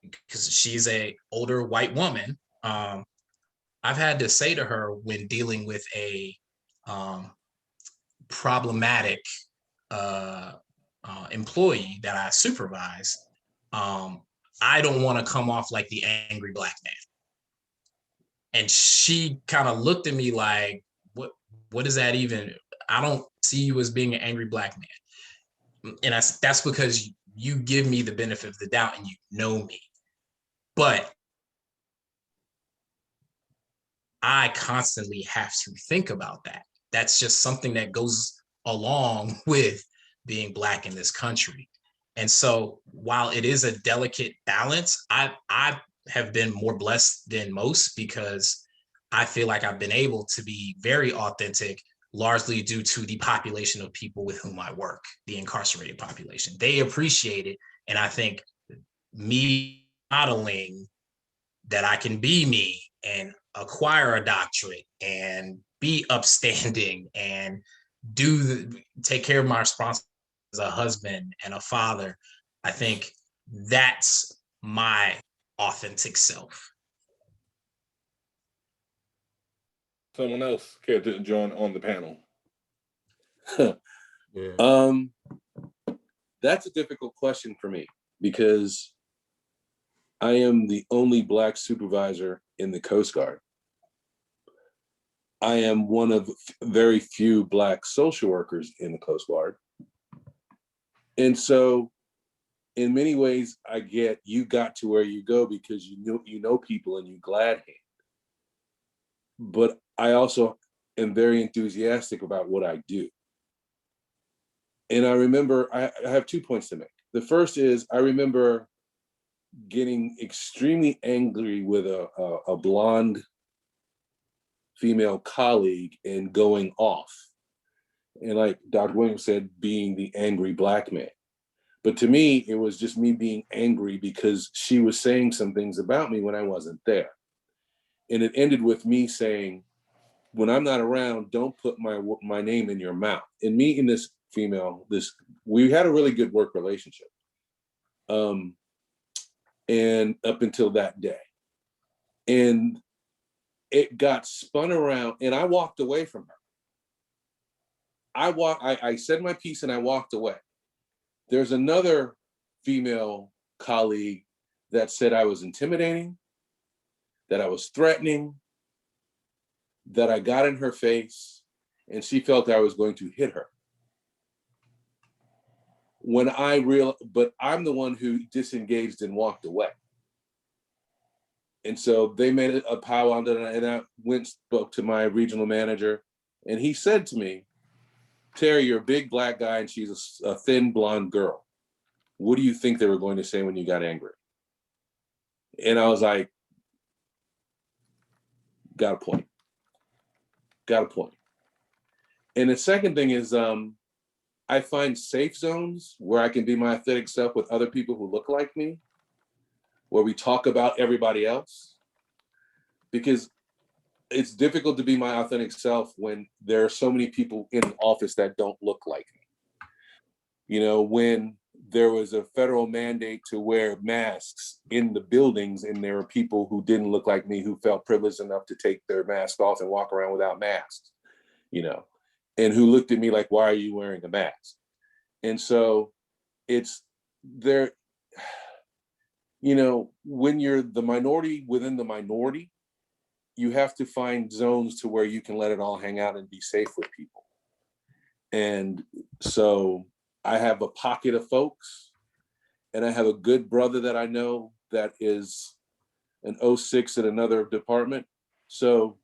because she's a older white woman, I've had to say to her when dealing with a problematic employee that I supervise, I don't want to come off like the angry black man. And she kind of looked at me like, what is that even? I don't see you as being an angry black man. And that's because you give me the benefit of the doubt and you know me. But I constantly have to think about that. That's just something that goes along with being Black in this country. And so while it is a delicate balance, I have been more blessed than most because I feel like I've been able to be very authentic, largely due to the population of people with whom I work, the incarcerated population. They appreciate it. And I think me modeling that I can be me and acquire a doctorate and be upstanding and take care of my responsibilities as a husband and a father, I think that's my authentic self. Someone else care to join on the panel? Yeah. That's a difficult question for me because I am the only Black supervisor in the Coast Guard. I am one of very few Black social workers in the Coast Guard. And so in many ways, I get you got to where you go because you know people and you glad hand. But I also am very enthusiastic about what I do. And I remember, I have 2 points to make. The first is I remember getting extremely angry with a blonde female colleague and going off. And like Dr. Williams said, being the angry Black man. But to me, it was just me being angry because she was saying some things about me when I wasn't there. And it ended with me saying, when I'm not around, don't put my name in your mouth. And me and this female, we had a really good work relationship. And up until that day. And it got spun around and I walked away from her. I said my piece and I walked away. There's another female colleague that said I was intimidating, that I was threatening, that I got in her face, and she felt I was going to hit her. When I but I'm the one who disengaged and walked away. And so they made a powwow, and I went and spoke to my regional manager, and he said to me, Terry, you're a big black guy and she's a thin blonde girl. What do you think they were going to say when you got angry? And I was like, got a point. Got a point. And the second thing is, I find safe zones where I can be my authentic self with other people who look like me, where we talk about everybody else, because it's difficult to be my authentic self when there are so many people in the office that don't look like me. You know, when there was a federal mandate to wear masks in the buildings, and there were people who didn't look like me who felt privileged enough to take their mask off and walk around without masks, you know, and who looked at me like, why are you wearing a mask? And so it's there, you know, when you're the minority within the minority, you have to find zones to where you can let it all hang out and be safe with people. And so I have a pocket of folks, and I have a good brother that I know that is an 06 in another department. So,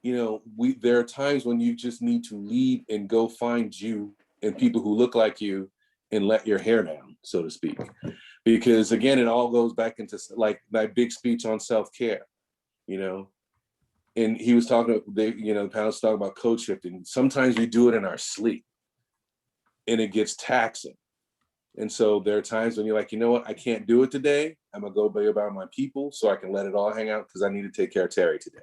you know, there are times when you just need to leave and go find you and people who look like you and let your hair down, so to speak. Because again, it all goes back into like my big speech on self-care, you know. And he was talking, the panelists talking about code shifting. Sometimes we do it in our sleep and it gets taxing. And so there are times when you're like, you know what, I can't do it today. I'm gonna go be about my people so I can let it all hang out because I need to take care of Terry today.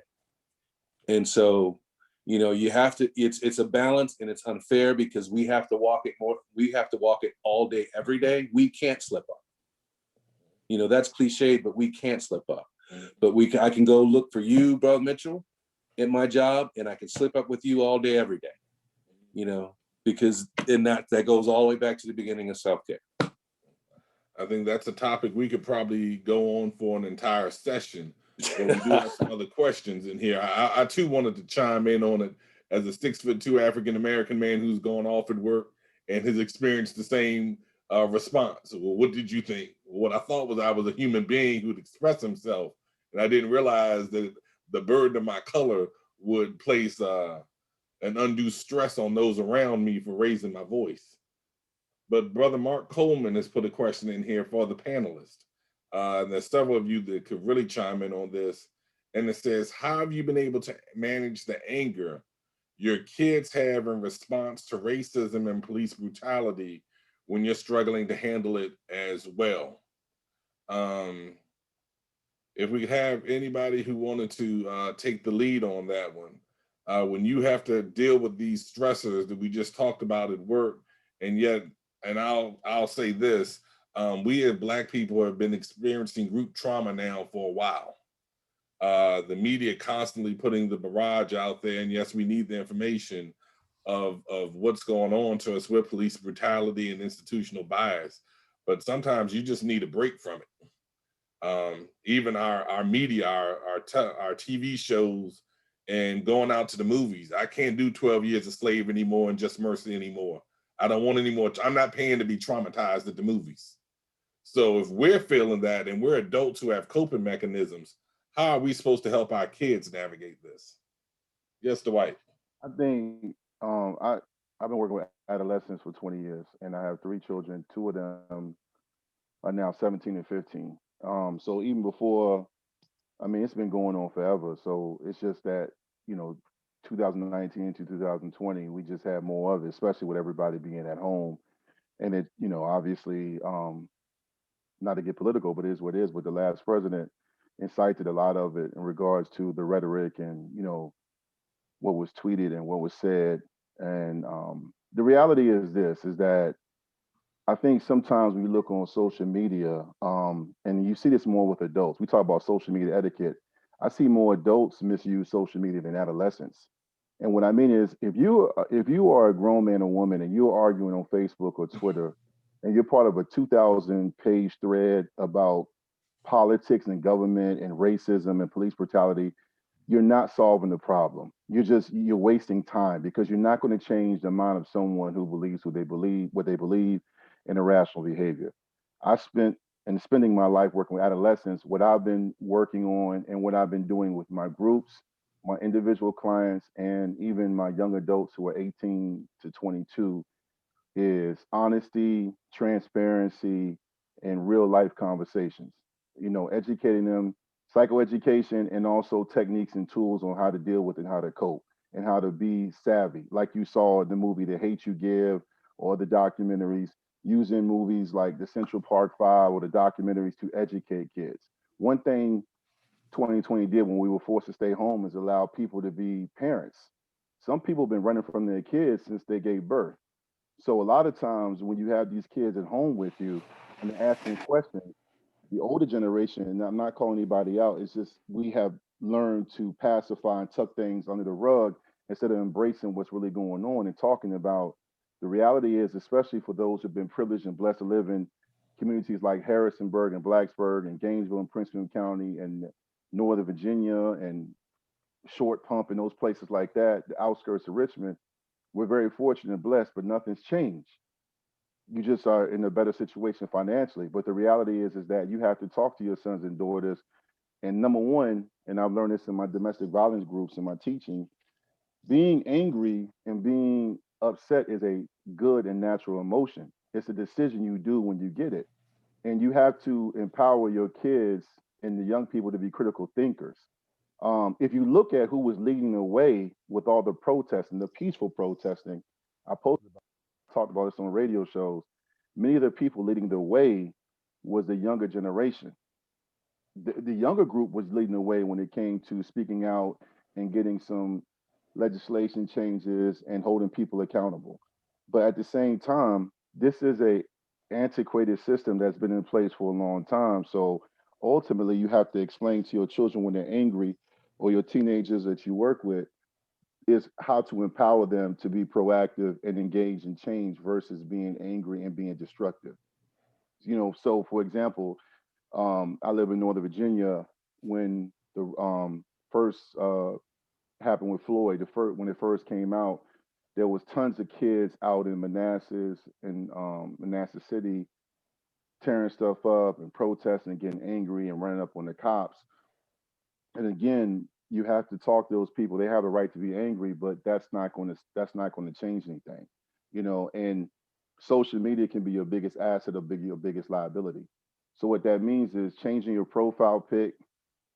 And so, you know, you have to, it's a balance, and it's unfair because we have to walk it more, we have to walk it all day, every day. We can't slip up. You know, that's cliched, but we can't slip up. But I can go look for you, Brother Mitchell, at my job, and I can slip up with you all day, every day, you know, because then that goes all the way back to the beginning of self-care. I think that's a topic we could probably go on for an entire session. But we do have some other questions in here. I too wanted to chime in on it as a 6'2" African-American man who's gone off at work and has experienced the same response. Well, what did you think? What I thought was I was a human being who'd express himself, and I didn't realize that the burden of my color would place an undue stress on those around me for raising my voice. But Brother Mark Coleman has put a question in here for the panelists. And there's several of you that could really chime in on this. And it says, how have you been able to manage the anger your kids have in response to racism and police brutality when you're struggling to handle it as well? If we could have anybody who wanted to take the lead on that one. When you have to deal with these stressors that we just talked about at work, and yet, and I'll say this, we as Black people have been experiencing group trauma now for a while. The media constantly putting the barrage out there, and yes, we need the information of what's going on to us with police brutality and institutional bias, but sometimes you just need a break from it. Even our media, our TV shows, and going out to the movies. I can't do 12 Years a Slave anymore and Just Mercy anymore. I don't want any more. I'm not paying to be traumatized at the movies. So if we're feeling that and we're adults who have coping mechanisms, how are we supposed to help our kids navigate this? Yes, Dwight. I think I've been working with adolescents for 20 years, and I have 3 children. 2 of them are now 17 and 15. So even before, I mean, it's been going on forever. So it's just that, you know, 2019 to 2020, we just had more of it, especially with everybody being at home. And it, you know, obviously, not to get political, but it is what it is. But the last president incited a lot of it in regards to the rhetoric and, you know, what was tweeted and what was said. And the reality is this, is that I think sometimes when you look on social media, and you see this more with adults, we talk about social media etiquette. I see more adults misuse social media than adolescents. And what I mean is, if you are a grown man or woman and you're arguing on Facebook or Twitter, and you're part of a 2,000 page thread about politics and government and racism and police brutality, you're not solving the problem. You're wasting time because you're not going to change the mind of someone who believes what they believe in irrational behavior. I spent and spending my life working with adolescents, what I've been working on and what I've been doing with my groups, my individual clients, and even my young adults who are 18 to 22 is honesty, transparency, and real life conversations. Educating them, psychoeducation, and also techniques and tools on how to deal with and how to cope and how to be savvy. Like you saw in the movie The Hate You Give or the documentaries, using movies like the Central Park Five or the documentaries to educate kids. One thing 2020 did when we were forced to stay home is allow people to be parents. Some people have been running from their kids since they gave birth. So a lot of times when you have these kids at home with you and they're asking questions, the older generation, and I'm not calling anybody out, it's just we have learned to pacify and tuck things under the rug instead of embracing what's really going on and talking about the reality is, especially for those who've been privileged and blessed to live in communities like Harrisonburg and Blacksburg and Gainesville and Prince William County and Northern Virginia and Short Pump and those places like that, the outskirts of Richmond. We're very fortunate and blessed, but nothing's changed. You just are in a better situation financially. But the reality is that you have to talk to your sons and daughters. And number one, and I've learned this in my domestic violence groups and my teaching, being angry and being upset is a good and natural emotion. It's a decision you do when you get it. And you have to empower your kids and the young people to be critical thinkers. If you look at who was leading the way with all the protesting, the peaceful protesting, I talked about this on radio shows. Many of the people leading the way was the younger generation. The younger group was leading the way when it came to speaking out and getting some legislation changes and holding people accountable. But at the same time, this is a antiquated system that's been in place for a long time. So ultimately, you have to explain to your children when they're angry or your teenagers that you work with is how to empower them to be proactive and engage in change versus being angry and being destructive. So for example, I live in Northern Virginia. When the first happened with Floyd, the first when it first came out, there was tons of kids out in Manassas and Manassas City tearing stuff up and protesting and getting angry and running up on the cops. And again, you have to talk to those people. They have the right to be angry, but that's not going to change anything. And social media can be your biggest asset or your biggest liability. So what that means is changing your profile pic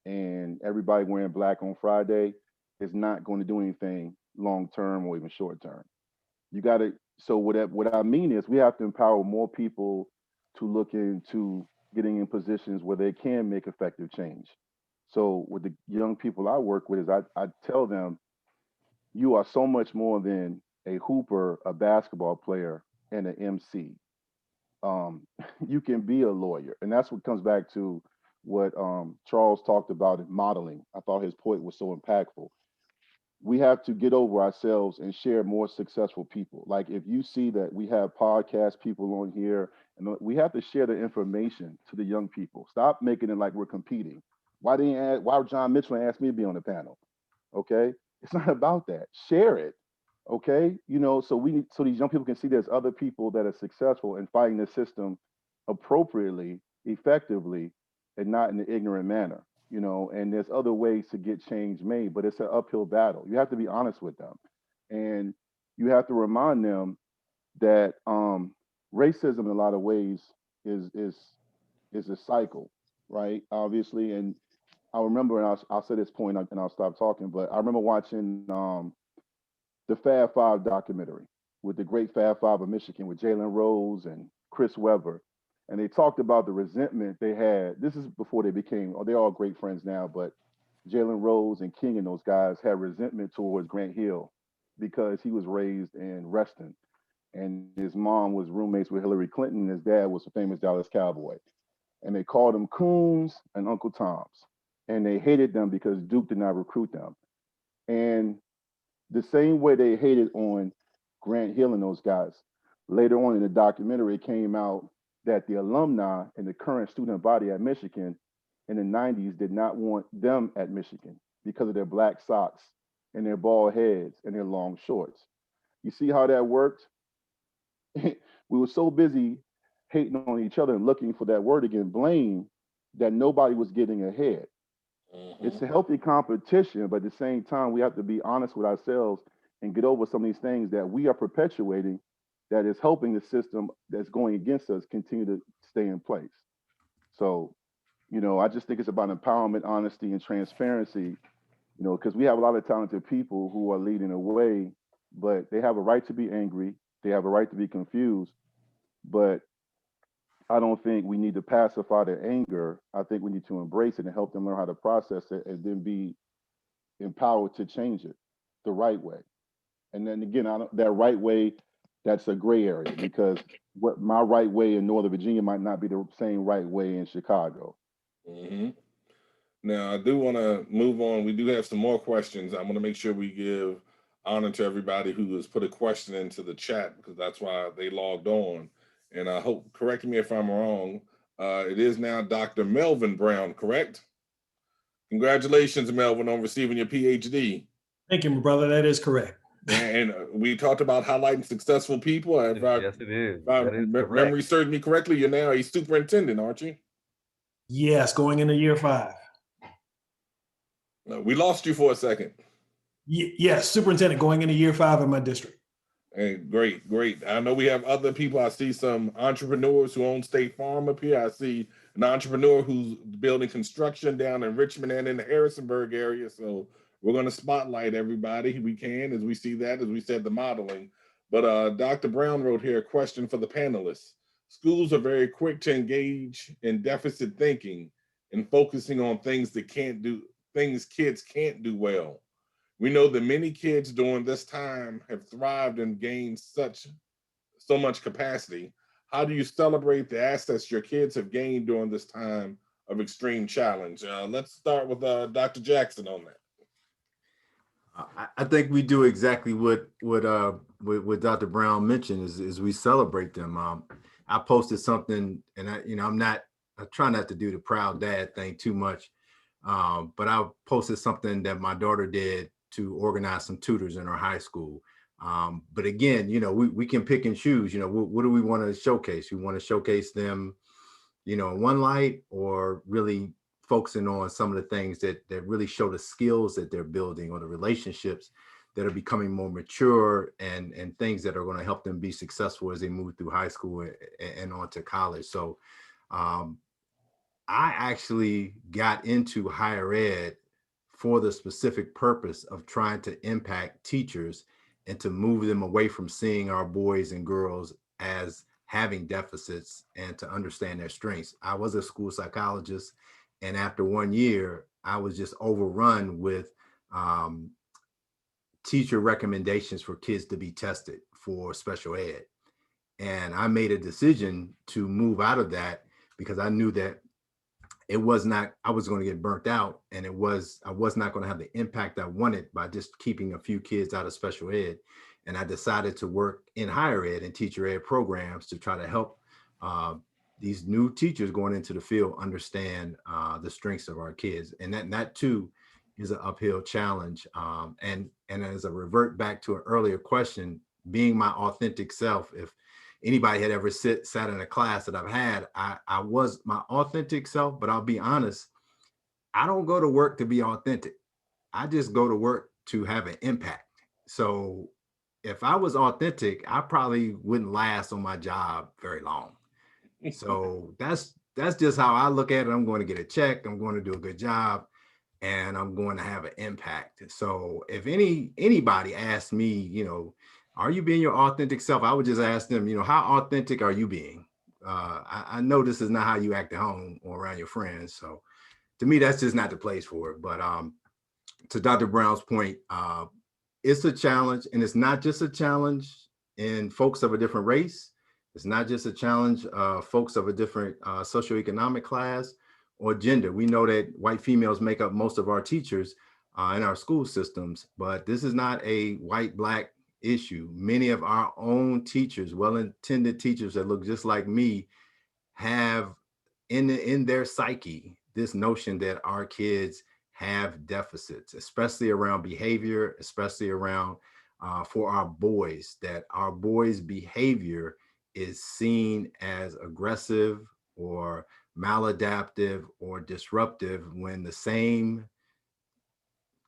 and everybody wearing black on Friday is not going to do anything long term or even short term. You got to. So what I mean is we have to empower more people to look into getting in positions where they can make effective change. So with the young people I work with is I tell them you are so much more than a hooper, a basketball player, and an MC. You can be a lawyer, and that's what comes back to what Charles talked about in modeling. I thought his point was so impactful. We have to get over ourselves and share more successful people. Like if you see that we have podcast people on here, and we have to share the information to the young people. Stop making it like we're competing. Why John Mitchell asked me to be on the panel? Okay, it's not about that. Share it. Okay, so these young people can see there's other people that are successful in fighting the system appropriately, effectively, and not in an ignorant manner. And there's other ways to get change made, but it's an uphill battle. You have to be honest with them, and you have to remind them that racism in a lot of ways is a cycle, right? Obviously, and I remember, and I'll say this point and I'll stop talking, but I remember watching the Fab Five documentary with the great Fab Five of Michigan with Jalen Rose and Chris Webber. And they talked about the resentment they had. This is before they became, they're all great friends now, but Jalen Rose and King and those guys had resentment towards Grant Hill because he was raised in Reston. And his mom was roommates with Hillary Clinton, and his dad was a famous Dallas Cowboy. And they called him Coons and Uncle Toms. And they hated them because Duke did not recruit them. And the same way they hated on Grant Hill and those guys. Later on in the documentary, it came out that the alumni and the current student body at Michigan in the 90s did not want them at Michigan because of their black socks and their bald heads and their long shorts. You see how that worked? We were so busy hating on each other and looking for that word again, blame, that nobody was getting ahead. It's a healthy competition, but at the same time, we have to be honest with ourselves and get over some of these things that we are perpetuating that is helping the system that's going against us continue to stay in place. So, I just think it's about empowerment, honesty, and transparency, because we have a lot of talented people who are leading the way, but they have a right to be angry. They have a right to be confused. But I don't think we need to pacify their anger. I think we need to embrace it and help them learn how to process it and then be empowered to change it the right way. And then again, that right way, that's a gray area because what my right way in Northern Virginia might not be the same right way in Chicago. Mm-hmm. Now, I do want to move on. We do have some more questions. I want to make sure we give honor to everybody who has put a question into the chat because that's why they logged on. And I hope, correct me if I'm wrong, it is now Dr. Melvin Brown, correct? Congratulations, Melvin, on receiving your PhD. Thank you, my brother. That is correct. And we talked about highlighting successful people. Yes, it is. That is correct. Memory serves me correctly, you're now a superintendent, aren't you? Yes, going into year 5. We lost you for a second. Yes, superintendent going into year 5 in my district. Hey, great, great. I know we have other people. I see some entrepreneurs who own State Farm up here. I see an entrepreneur who's building construction down in Richmond and in the Harrisonburg area. So we're going to spotlight everybody we can as we see that, as we said, the modeling. But Dr. Brown wrote here a question for the panelists. Schools are very quick to engage in deficit thinking and focusing on things kids can't do well. We know that many kids during this time have thrived and gained so much capacity. How do you celebrate the assets your kids have gained during this time of extreme challenge? Let's start with Dr. Jackson on that. I think we do exactly what Dr. Brown mentioned is we celebrate them. I posted something, and I try not to do the proud dad thing too much, but I posted something that my daughter did to organize some tutors in our high school. But again, we can pick and choose. What do we want to showcase? We want to showcase them, in one light, or really focusing on some of the things that really show the skills that they're building or the relationships that are becoming more mature and things that are going to help them be successful as they move through high school and on to college. So I actually got into higher ed for the specific purpose of trying to impact teachers and to move them away from seeing our boys and girls as having deficits and to understand their strengths. I was a school psychologist, and after 1 year, I was just overrun with teacher recommendations for kids to be tested for special ed. And I made a decision to move out of that because I knew that I was going to get burnt out, and I was not going to have the impact I wanted by just keeping a few kids out of special ed. And I decided to work in higher ed and teacher ed programs to try to help these new teachers going into the field understand the strengths of our kids. And that too is an uphill challenge. And as I revert back to an earlier question, being my authentic self, if anybody had ever sat in a class that I've had, I was my authentic self, but I'll be honest, I don't go to work to be authentic. I just go to work to have an impact. So if I was authentic, I probably wouldn't last on my job very long. So that's just how I look at it. I'm going to get a check, I'm going to do a good job, and I'm going to have an impact. So if anybody asks me, are you being your authentic self? I would just ask them, how authentic are you being? I know this is not how you act at home or around your friends. So to me, that's just not the place for it. But to Dr. Brown's point, it's a challenge, and it's not just a challenge in folks of a different race. It's not just a challenge folks of a different socioeconomic class or gender. We know that white females make up most of our teachers in our school systems, but this is not a white, black issue. Many of our own teachers, well-intended teachers that look just like me, have in their psyche this notion that our kids have deficits, especially around behavior, especially around for our boys, that our boys' behavior is seen as aggressive or maladaptive or disruptive when the same,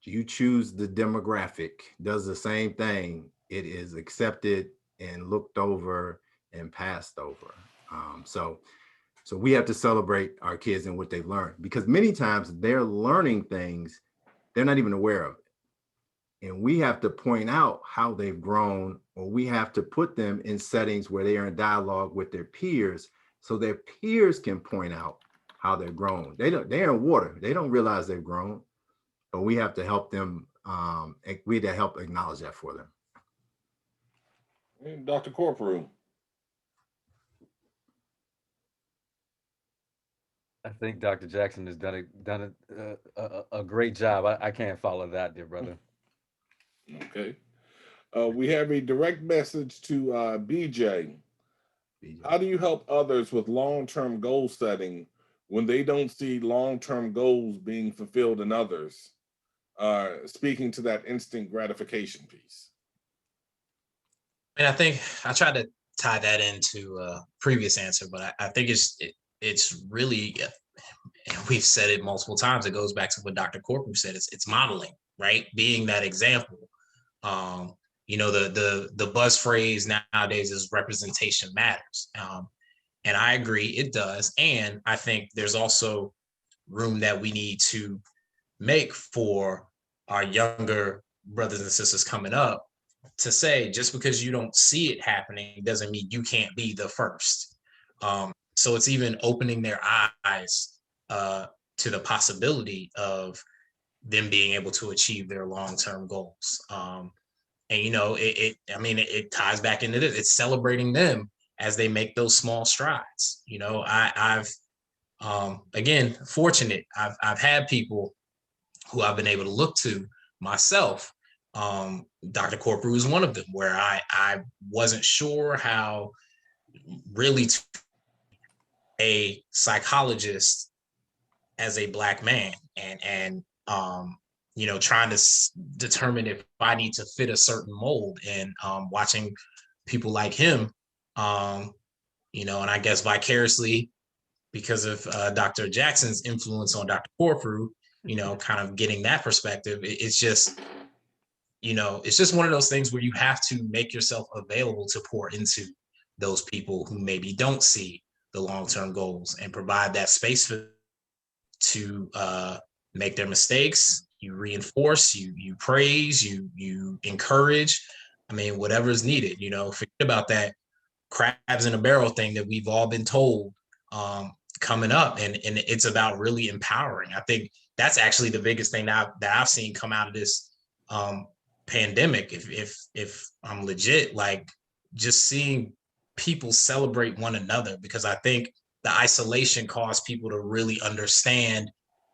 you choose the demographic, does the same thing, it is accepted and looked over and passed over. So we have to celebrate our kids and what they've learned, because many times they're learning things they're not even aware of. And we have to point out how they've grown, or we have to put them in settings where they are in dialogue with their peers so their peers can point out how they're grown. They're in water. They don't realize they've grown, but we have to help them. We have to help acknowledge that for them. And Dr. Corporal. I think Dr. Jackson has done a great job. I can't follow that, dear brother. Okay. We have a direct message to BJ. How do you help others with long-term goal setting when they don't see long-term goals being fulfilled in others? Speaking to that instant gratification piece. And I think I tried to tie that into a previous answer, but I think it's really, and we've said it multiple times, it goes back to what Dr. Corporal said, it's modeling, right? Being that example. The buzz phrase nowadays is representation matters. And I agree, it does. And I think there's also room that we need to make for our younger brothers and sisters coming up to say, just because you don't see it happening doesn't mean you can't be the first. So it's even opening their eyes to the possibility of them being able to achieve their long-term goals. It ties back into this. It's celebrating them as they make those small strides. I've again, fortunate. I've had people who I've been able to look to myself. Dr. Corporal is one of them, where I wasn't sure how really to a psychologist as a Black man, and trying to determine if I need to fit a certain mold, and watching people like him, and I guess vicariously because of Dr. Jackson's influence on Dr. Corporal, kind of getting that perspective. It's just one of those things where you have to make yourself available to pour into those people who maybe don't see the long-term goals, and provide that space for to make their mistakes. You reinforce, you praise, you encourage. I mean, whatever is needed. Forget about that crabs in a barrel thing that we've all been told coming up, and it's about really empowering. I think that's actually the biggest thing that I've seen come out of this pandemic. If I'm legit, like, just seeing people celebrate one another, because I think the isolation caused people to really understand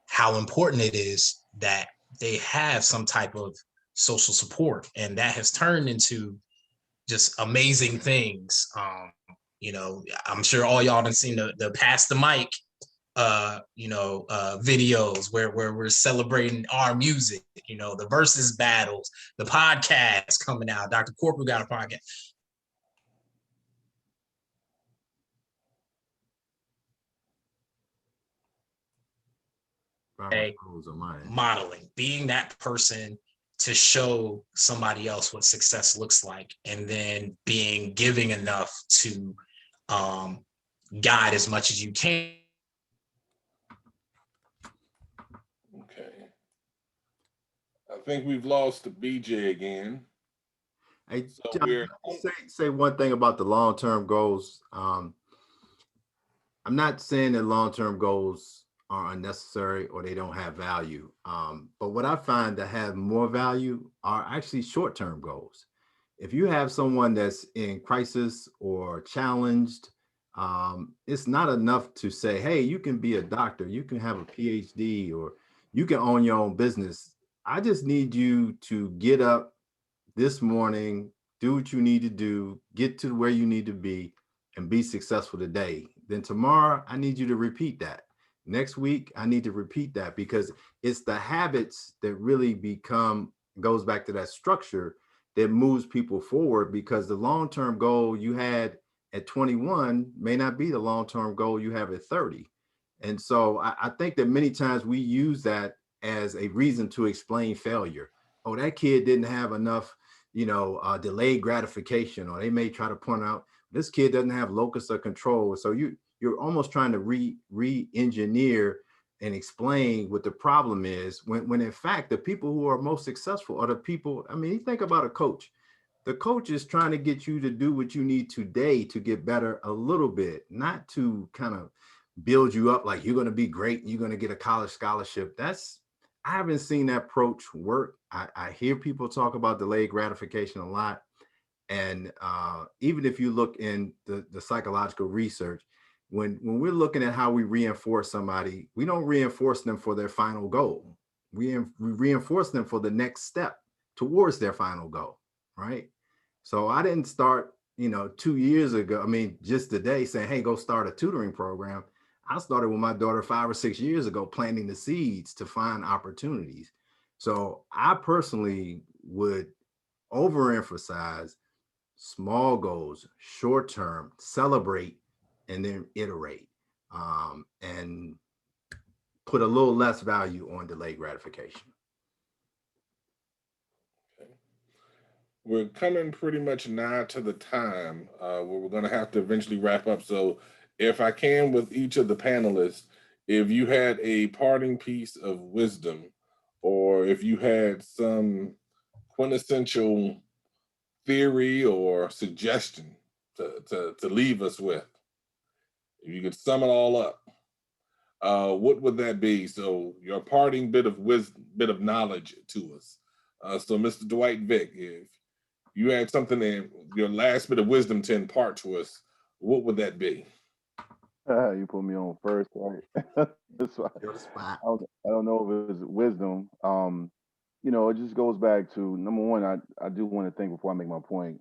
how important it is that they have some type of social support, and that has turned into just amazing things. I'm sure all y'all have seen the Pass the Mic videos where we're celebrating our music, the versus battles, the podcast coming out. Dr. Corporal got a podcast. Modeling, being that person to show somebody else what success looks like, and then being giving enough to guide as much as you can. Okay. I think we've lost to BJ again. Hey, John, say one thing about the long-term goals. I'm not saying that long-term goals are unnecessary or they don't have value. But what I find that have more value are actually short-term goals. If you have someone that's in crisis or challenged, it's not enough to say, hey, you can be a doctor, you can have a PhD, or you can own your own business. I just need you to get up this morning, do what you need to do, get to where you need to be, and be successful today. Then tomorrow, I need you to repeat that. Next week, I need to repeat that, because it's the habits that really goes back to that structure that moves people forward, because the long-term goal you had at 21 may not be the long-term goal you have at 30. And so I think that many times we use that as a reason to explain failure. Oh, that kid didn't have enough, delayed gratification, or they may try to point out this kid doesn't have locus of control. So you're almost trying to re-engineer and explain what the problem is, when in fact the people who are most successful are the people. I mean, you think about a coach. The coach is trying to get you to do what you need today to get better a little bit, not to kind of build you up like you're going to be great and you're going to get a college scholarship. I haven't seen that approach work. I hear people talk about delayed gratification a lot. And even if you look in the psychological research, when we're looking at how we reinforce somebody, we don't reinforce them for their final goal. We reinforce them for the next step towards their final goal, right? So I didn't start, 2 years ago. I mean, just today saying, hey, go start a tutoring program. I started with my daughter 5 or 6 years ago, planting the seeds to find opportunities. So I personally would overemphasize small goals, short term, celebrate, and then iterate, and put a little less value on delayed gratification. We're coming pretty much nigh to the time where we're going to have to eventually wrap up. So, if I can, with each of the panelists, if you had a parting piece of wisdom, or if you had some quintessential theory or suggestion to leave us with, if you could sum it all up, what would that be? So, your parting bit of wisdom, bit of knowledge to us. So, Mr. Dwight Vick, if you had something in your last bit of wisdom to impart to us, what would that be? You put me on first, right? That's why I don't know if it's wisdom. It just goes back to number one. I do want to thank, before I make my point,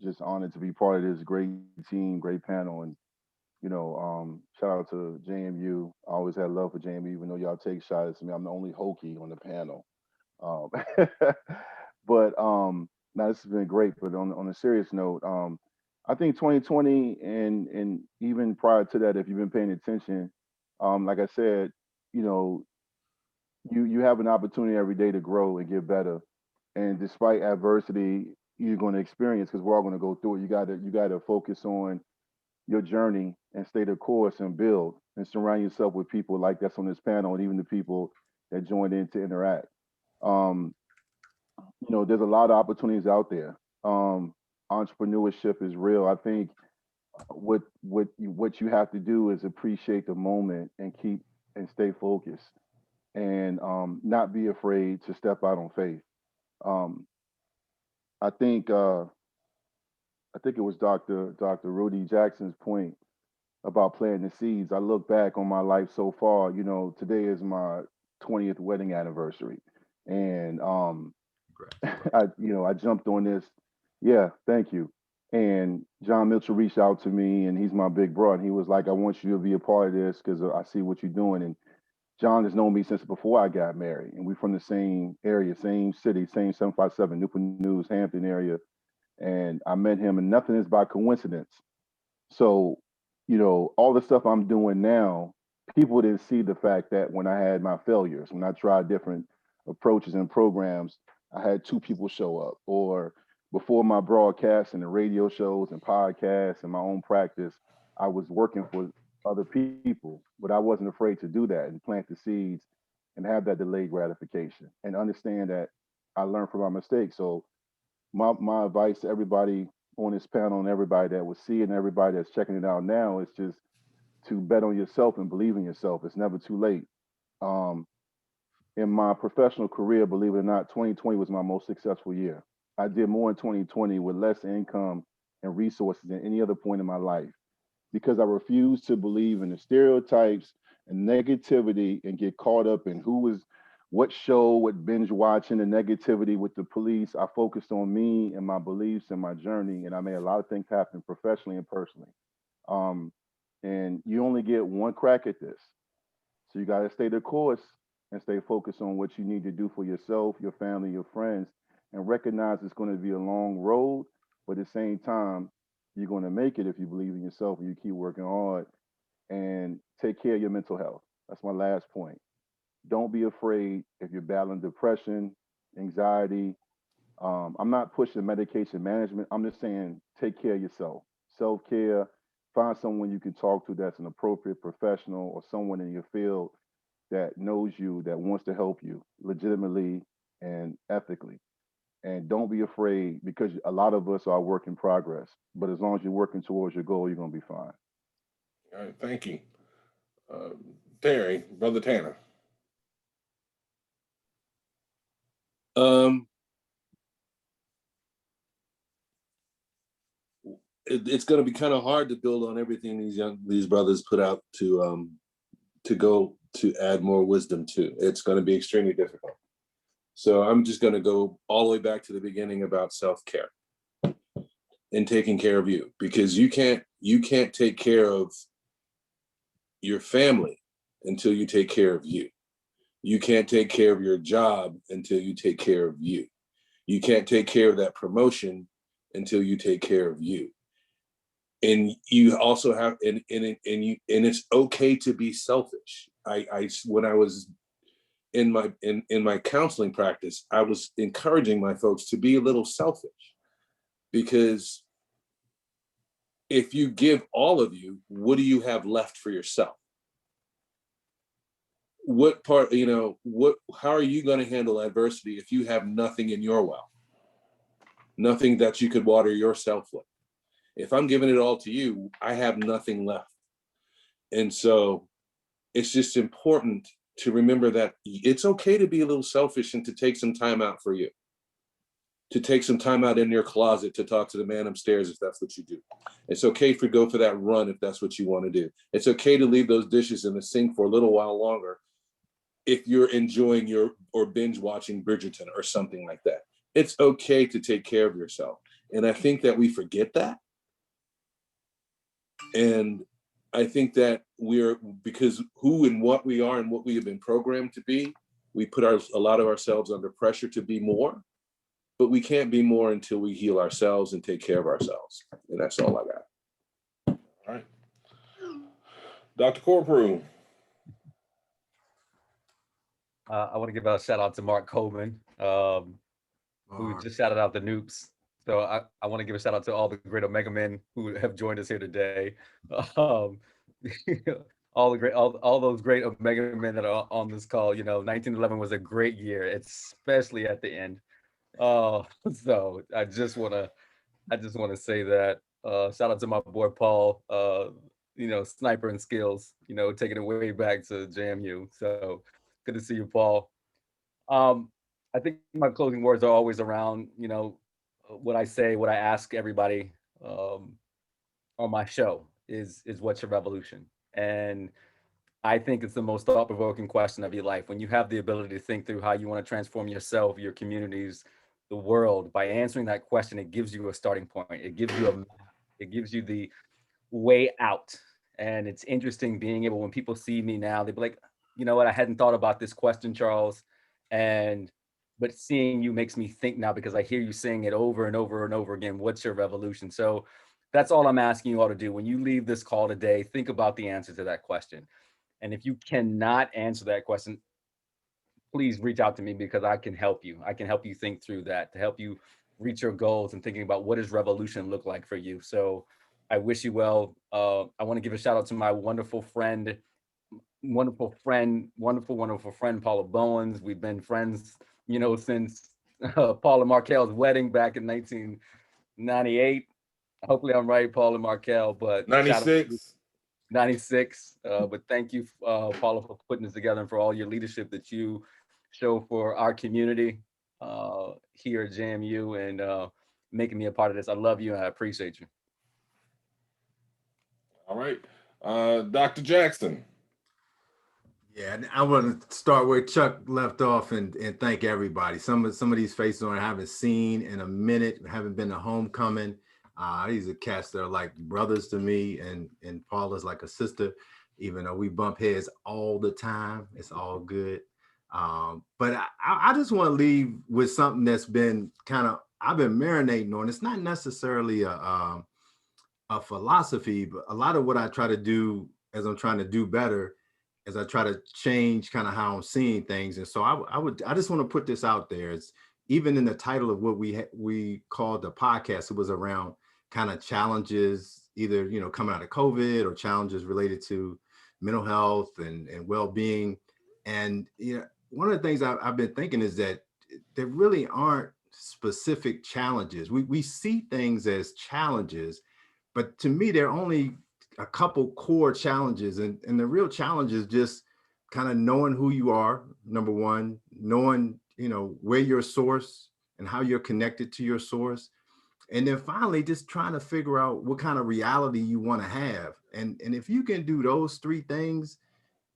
just honored to be part of this great team, great panel, and shout out to JMU. I always had love for JMU, even though y'all take shots at me. I'm the only Hokie on the panel. Um, but now this has been great. But on a serious note, I think 2020 and even prior to that, if you've been paying attention, like I said, you know, you have an opportunity every day to grow and get better. And despite adversity, you're going to experience, because we're all going to go through it. You gotta focus on your journey and stay the course and build and surround yourself with people like that's on this panel, and even the people that joined in to interact. Um, there's a lot of opportunities out there. Entrepreneurship is real. I think what you have to do is appreciate the moment and keep and stay focused, and not be afraid to step out on faith. Um, I think it was Dr. Rudy Jackson's point about planting the seeds. I look back on my life so far. Today is my 20th wedding anniversary, and I jumped on this. Yeah, thank you. And John Mitchell reached out to me, and he's my big bro. And he was like, "I want you to be a part of this because I see what you're doing." And John has known me since before I got married, and we're from the same area, same city, same 757 Newport News, Hampton area. And I met him, and nothing is by coincidence. So, all the stuff I'm doing now, people didn't see the fact that when I had my failures, when I tried different approaches and programs, I had two people show up. Or before my broadcasts and the radio shows and podcasts and my own practice, I was working for other people, but I wasn't afraid to do that and plant the seeds and have that delayed gratification and understand that I learned from my mistakes. So my advice to everybody on this panel and everybody that will see it and everybody that's checking it out now is just to bet on yourself and believe in yourself. It's never too late. Um, in my professional career, believe it or not, 2020 was my most successful year. I did more in 2020 with less income and resources than any other point in my life, because I refused to believe in the stereotypes and negativity and get caught up in who was what show, what binge watching, the negativity with the police. I focused on me and my beliefs and my journey, and I made a lot of things happen professionally and personally. Um, and you only get one crack at this. So you got to stay the course and stay focused on what you need to do for yourself, your family, your friends, and recognize it's going to be a long road, but at the same time, you're going to make it if you believe in yourself and you keep working hard, and take care of your mental health. That's my last point. Don't be afraid if you're battling depression, anxiety. I'm not pushing medication management. I'm just saying take care of yourself. Self care. Find someone you can talk to that's an appropriate professional or someone in your field that knows you, that wants to help you legitimately and ethically. And don't be afraid because a lot of us are work in progress. But as long as you're working towards your goal, you're going to be fine. All right, thank you. Uh, Terry, Brother Tanner. Um, it's going to be kind of hard to build on everything these brothers put out to go to add more wisdom to. It's going to be extremely difficult. So I'm just going to go all the way back to the beginning about self-care and taking care of you, because you can't take care of your family until you take care of you. You can't take care of your job until you take care of you. You can't take care of that promotion until you take care of you. And you also have, and it's okay to be selfish. I when I was in my counseling practice, I was encouraging my folks to be a little selfish, because if you give all of you, what do you have left for yourself? What part, how are you going to handle adversity if you have nothing in your well? Nothing that you could water yourself with. If I'm giving it all to you, I have nothing left. And so it's just important to remember that it's okay to be a little selfish and to take some time out for you, to take some time out in your closet to talk to the man upstairs if that's what you do. It's okay to go for that run if that's what you want to do. It's okay to leave those dishes in the sink for a little while longer if you're enjoying or binge watching Bridgerton or something like that. It's okay to take care of yourself. And I think that we forget that. And I think that because who and what we are and what we have been programmed to be, we put a lot of ourselves under pressure to be more, but we can't be more until we heal ourselves and take care of ourselves. And that's all I got. All right. Dr. Corprew. I want to give a shout out to Mark Coleman, who just shouted out the Noops. So I want to give a shout out to all the great Omega men who have joined us here today. Um, all those great Omega men that are on this call. 1911 was a great year, especially at the end. So I just want to say that. Shout out to my boy Paul. Sniper and skills. Taking it way back to JMU. So good to see you, Paul. I think my closing words are always around, what I say, what I ask everybody on my show is what's your revolution? And I think it's the most thought-provoking question of your life. When you have the ability to think through how you want to transform yourself, your communities, the world, by answering that question, it gives you a starting point. It gives you the way out. And it's interesting being able, when people see me now, they'd be like, you know what, I hadn't thought about this question, Charles. But seeing you makes me think now, because I hear you saying it over and over and over again. What's your revolution? So that's all I'm asking you all to do. When you leave this call today, think about the answer to that question. And if you cannot answer that question, please reach out to me, because I can help you. I can help you think through that, to help you reach your goals and thinking about what does revolution look like for you. So I wish you well. I want to give a shout out to my wonderful friend, Paula Bowens. We've been friends, since Paula Markel's wedding back in 1998. Hopefully I'm right, Paula Markel, but 96. 96. But thank you, Paula, for putting this together and for all your leadership that you show for our community here at JMU, and making me a part of this. I love you and I appreciate you. All right. Dr. Jackson. Yeah, and I want to start where Chuck left off and thank everybody. Some of these faces I haven't seen in a minute, haven't been to homecoming. These are cats that are like brothers to me, and Paula's like a sister. even though we bump heads all the time. It's all good. But I just want to leave with something that's been I've been marinating on. It's not necessarily a philosophy, but a lot of what I try to do as I'm trying to do better as I try to change kind of how I'm seeing things. And so I just want to put this out there. It's even in the title of what we called the podcast, it was around kind of challenges, either, coming out of COVID or challenges related to mental health and well-being. And, one of the things I've been thinking is that there really aren't specific challenges. We see things as challenges, but to me, there are only a couple core challenges. And the real challenge is just kind of knowing who you are, number one, knowing, where your source and how you're connected to your source. And then finally, just trying to figure out what kind of reality you want to have. And if you can do those three things,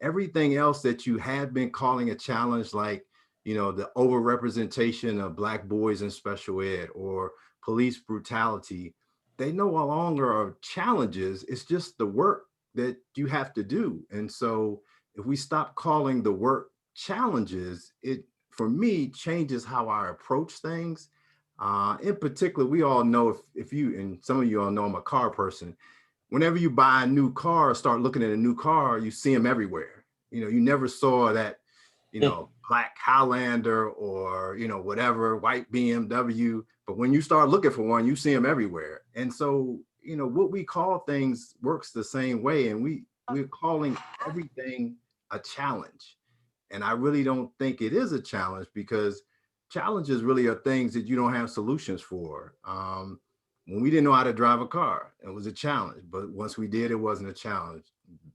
everything else that you had been calling a challenge, like, the overrepresentation of Black boys in special ed or police brutality, they no longer are challenges. It's just the work that you have to do. And so if we stop calling the work challenges, it, for me, changes how I approach things. In particular, we all know, if you, and some of you all know I'm a car person, whenever you buy a new car, start looking at a new car, you see them everywhere. You never saw that, Black Highlander or, whatever, white BMW. But when you start looking for one, you see them everywhere. And so, what we call things works the same way. And we're calling everything a challenge. And I really don't think it is a challenge, because challenges really are things that you don't have solutions for. When we didn't know how to drive a car, it was a challenge. But once we did, it wasn't a challenge.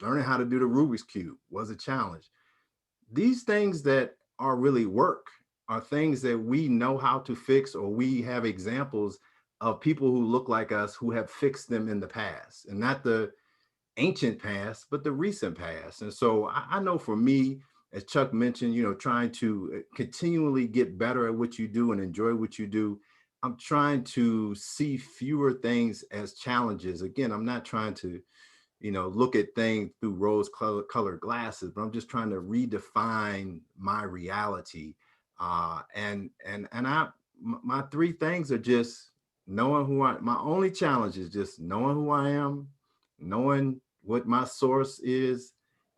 Learning how to do the Rubik's Cube was a challenge. These things that are really work are things that we know how to fix, or we have examples of people who look like us who have fixed them in the past, and not the ancient past, but the recent past. And so I know for me, as Chuck mentioned, trying to continually get better at what you do and enjoy what you do. I'm trying to see fewer things as challenges. Again, I'm not trying to, look at things through rose-colored glasses, but I'm just trying to redefine my reality. My three things are just knowing my only challenge is just knowing who I am, knowing what my source is,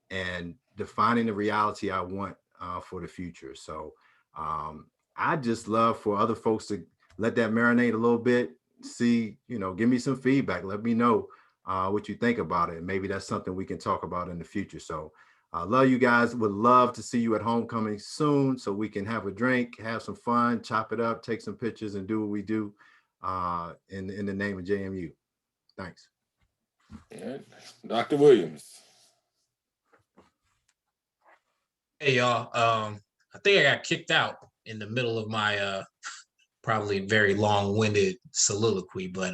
and defining the reality I want for the future. So I just love for other folks to let that marinate a little bit, see, give me some feedback, let me know what you think about it. And maybe that's something we can talk about in the future. So I love you guys, would love to see you at homecoming soon so we can have a drink, have some fun, chop it up, take some pictures, and do what we do in the name of JMU. Thanks. All right. Dr. Williams. Hey y'all, I think I got kicked out in the middle of my probably very long-winded soliloquy, but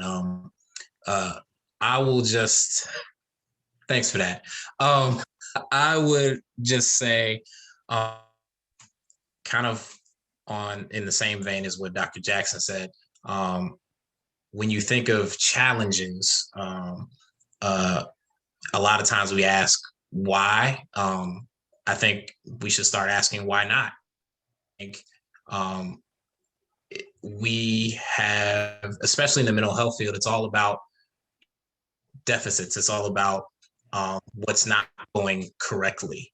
I will just, thanks for that. I would just say, kind of in the same vein as what Dr. Jackson said, when you think of challenges, a lot of times we ask why. I think we should start asking why not. I think we have, especially in the mental health field, it's all about deficits. It's all about what's not going correctly.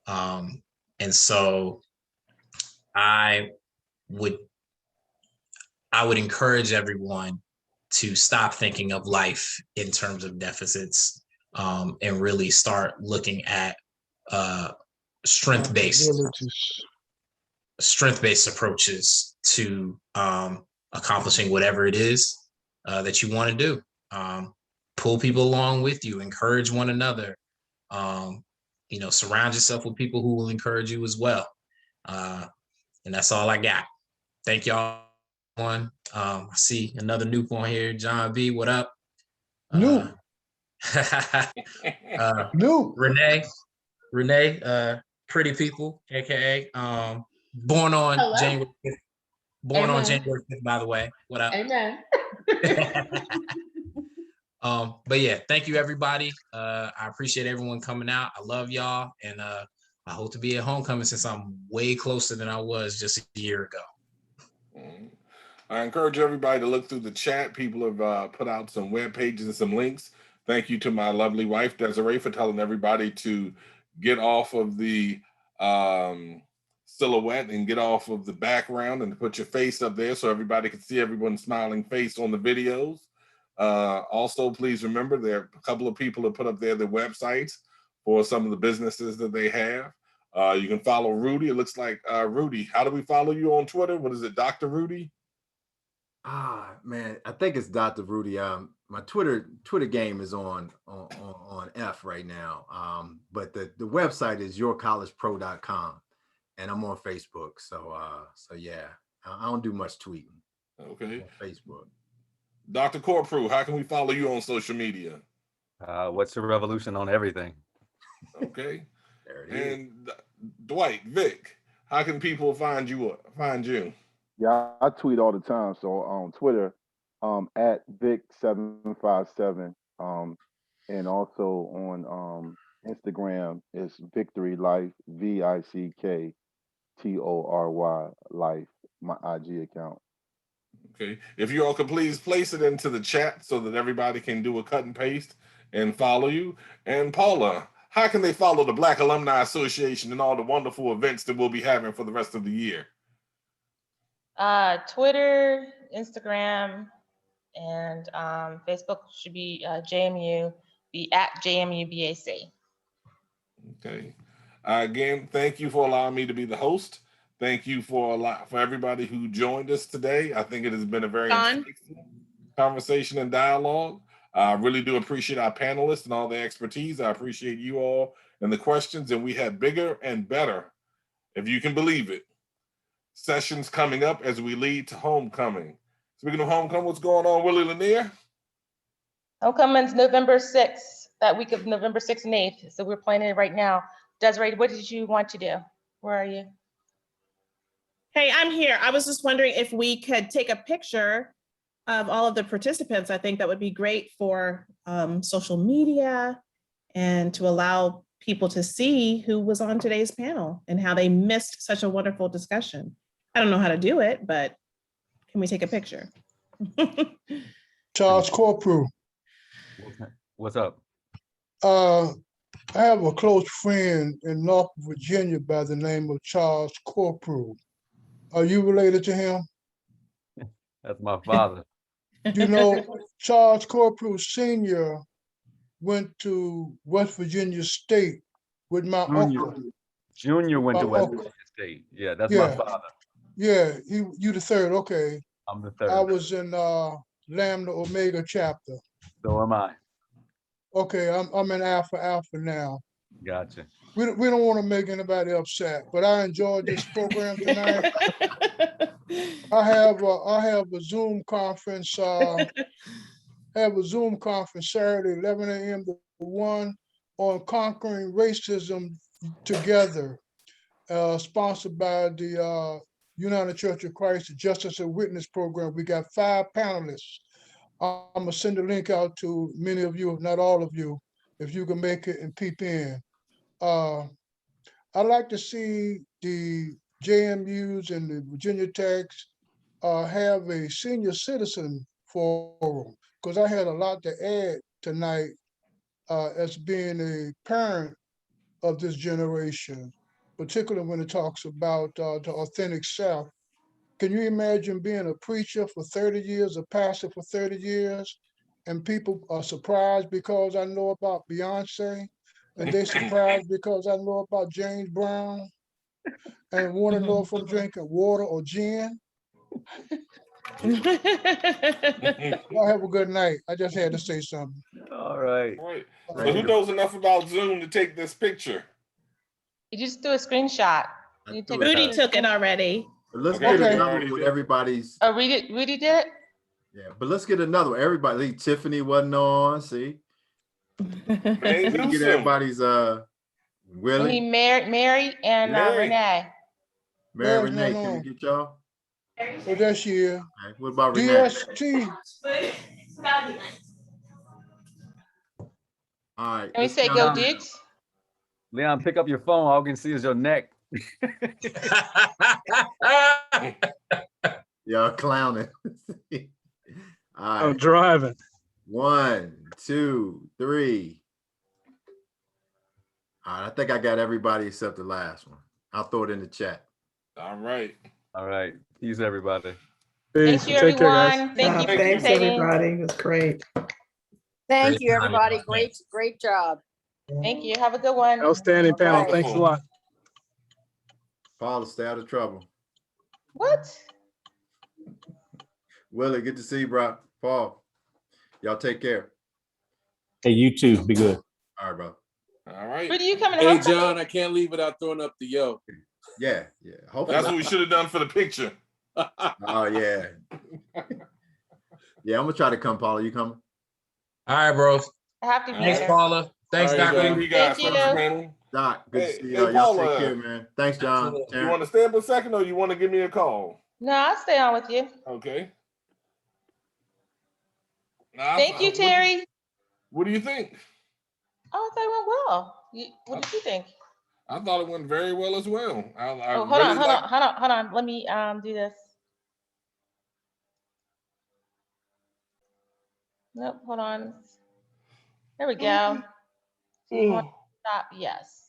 And so I would encourage everyone to stop thinking of life in terms of deficits and really start looking at strength-based approaches to accomplishing whatever it is that you want to do. Pull people along with you, encourage one another, surround yourself with people who will encourage you as well. And that's all I got. Thank y'all. I see another noob on here, John B. What up? Noob. Renee, Pretty People, aka born on Hello. January 5th. Born Amen. on January 5th, by the way. What up? Amen. But yeah, thank you everybody. I appreciate everyone coming out. I love y'all, and I hope to be at homecoming since I'm way closer than I was just a year ago. I encourage everybody to look through the chat. People have put out some web pages and some links. Thank you to my lovely wife, Desiree, for telling everybody to get off of the silhouette and get off of the background and put your face up there so everybody can see everyone's smiling face on the videos. Also, please remember there are a couple of people that put up there their websites for some of the businesses that they have. You can follow Rudy. It looks like Rudy. How do we follow you on Twitter? What is it, Dr. Rudy? Man, I think it's Dr. Rudy. My Twitter game is on F right now. But the website is yourcollegepro.com, and I'm on Facebook. So yeah, I don't do much tweeting. Okay. On Facebook. Dr. Corprew, how can we follow you on social media? What's your revolution on everything? Okay. There it is. And Dwight, Vic, how can people find you? Yeah, I tweet all the time. So on Twitter, at Vic757, and also on Instagram is Victory Life, VICKTORY Life, my IG account. Okay. If you all could please place it into the chat so that everybody can do a cut and paste and follow you. And Paula, how can they follow the Black Alumni Association and all the wonderful events that we'll be having for the rest of the year? Twitter, Instagram, and Facebook should be JMU, be at JMU BAC. Okay. Again, thank you for allowing me to be the host. Thank you for everybody who joined us today. I think it has been a very insightful conversation and dialogue. I really do appreciate our panelists and all their expertise. I appreciate you all and the questions, and we have bigger and better, if you can believe it, sessions coming up as we lead to homecoming. Speaking of homecoming, what's going on, Willie Lanier? Homecoming's November 6th, that week of November 6th and 8th. So we're planning it right now. Desiree, what did you want to do? Where are you? Hey, I'm here. I was just wondering if we could take a picture of all of the participants. I think that would be great for social media and to allow people to see who was on today's panel and how they missed such a wonderful discussion. I don't know how to do it, but can we take a picture? Charles Corprew. What's up? I have a close friend in North Virginia by the name of Charles Corprew. Are you related to him? That's my father. You know, Charles Corprew Sr. went to West Virginia State with my uncle. Junior went to West Virginia State. Yeah, that's my father. Yeah, you the third, okay. I'm the third. I was in Lambda Omega chapter. So am I. Okay, I'm in Alpha now. Gotcha. We don't want to make anybody upset, but I enjoyed this program tonight. I have a Zoom conference. Saturday, 11 a.m. to 1 on conquering racism together, sponsored by the United Church of Christ, the Justice and Witness program. We got 5 panelists. I'm gonna send a link out to many of you, if not all of you, if you can make it and peep in. I'd like to see the JMUs and the Virginia Techs have a senior citizen forum, because I had a lot to add tonight as being a parent of this generation, particularly when it talks about the authentic self. Can you imagine being a preacher for 30 years, a pastor for 30 years, and people are surprised because I know about Beyonce, and they surprised because I know about James Brown, and want to know if I'm drinking water or gin? Y'all have a good night. I just had to say something. All right. All right. So who knows enough about Zoom to take this picture? You just do a screenshot. You take Rudy took it already. But let's Okay. get another one with everybody's. Oh, Rudy did? Yeah, but let's get another one. Everybody, Tiffany wasn't on. See, May we get Newsom. everybody's We Willie, need Mary and Mary. Renee. Mary, Mary's Renee. not Can on. we get y'all? Oh, that's here. Okay, what about Renee? DST. All right. Can we let's say count go down. Dukes? Leon, pick up your phone. All we can see is your neck. Y'all clowning. All I'm right. driving. 1, 2, 3. All right. I think I got everybody except the last one. I'll throw it in the chat. All right. All right. Peace, everybody. Peace. Thank you, Take care, guys. everyone. Thank you for Thanks, participating. everybody. It was great. Thank Great you, time, everybody. y'all. Great job. Thank you. Have a good one. Outstanding panel. Wonderful. Thanks a lot. Paula, stay out of trouble. What? Willie, good to see you, bro. Paul, y'all take care. Hey, you too. Be good. All right, bro. All right. Rudy, you coming to Hey, homecoming? John, I can't leave without throwing up the yo. Yeah. Hopefully. That's what we should have done for the picture. Oh, yeah. Yeah, I'm going to try to come, Paula. You coming? All right, bro. I have to be Thanks, there. Paula. Thanks, All right, Dr. John. Thank you guys. Thank Thanks, you. man. Doc, good Hey, to see hey, y'all. Y'all Paula. take care, man. Thanks, John. Absolutely. You Terrence. want to stay up a second or you want to give me a call? No, I'll stay on with you. Okay. Now, Thank you, Terry. What do you think? Oh, I thought it went well. What did you think? I thought it went very well as well. I Oh, really like. hold on. Let me do this. Nope, hold on. There we go. So you want to stop? Yes.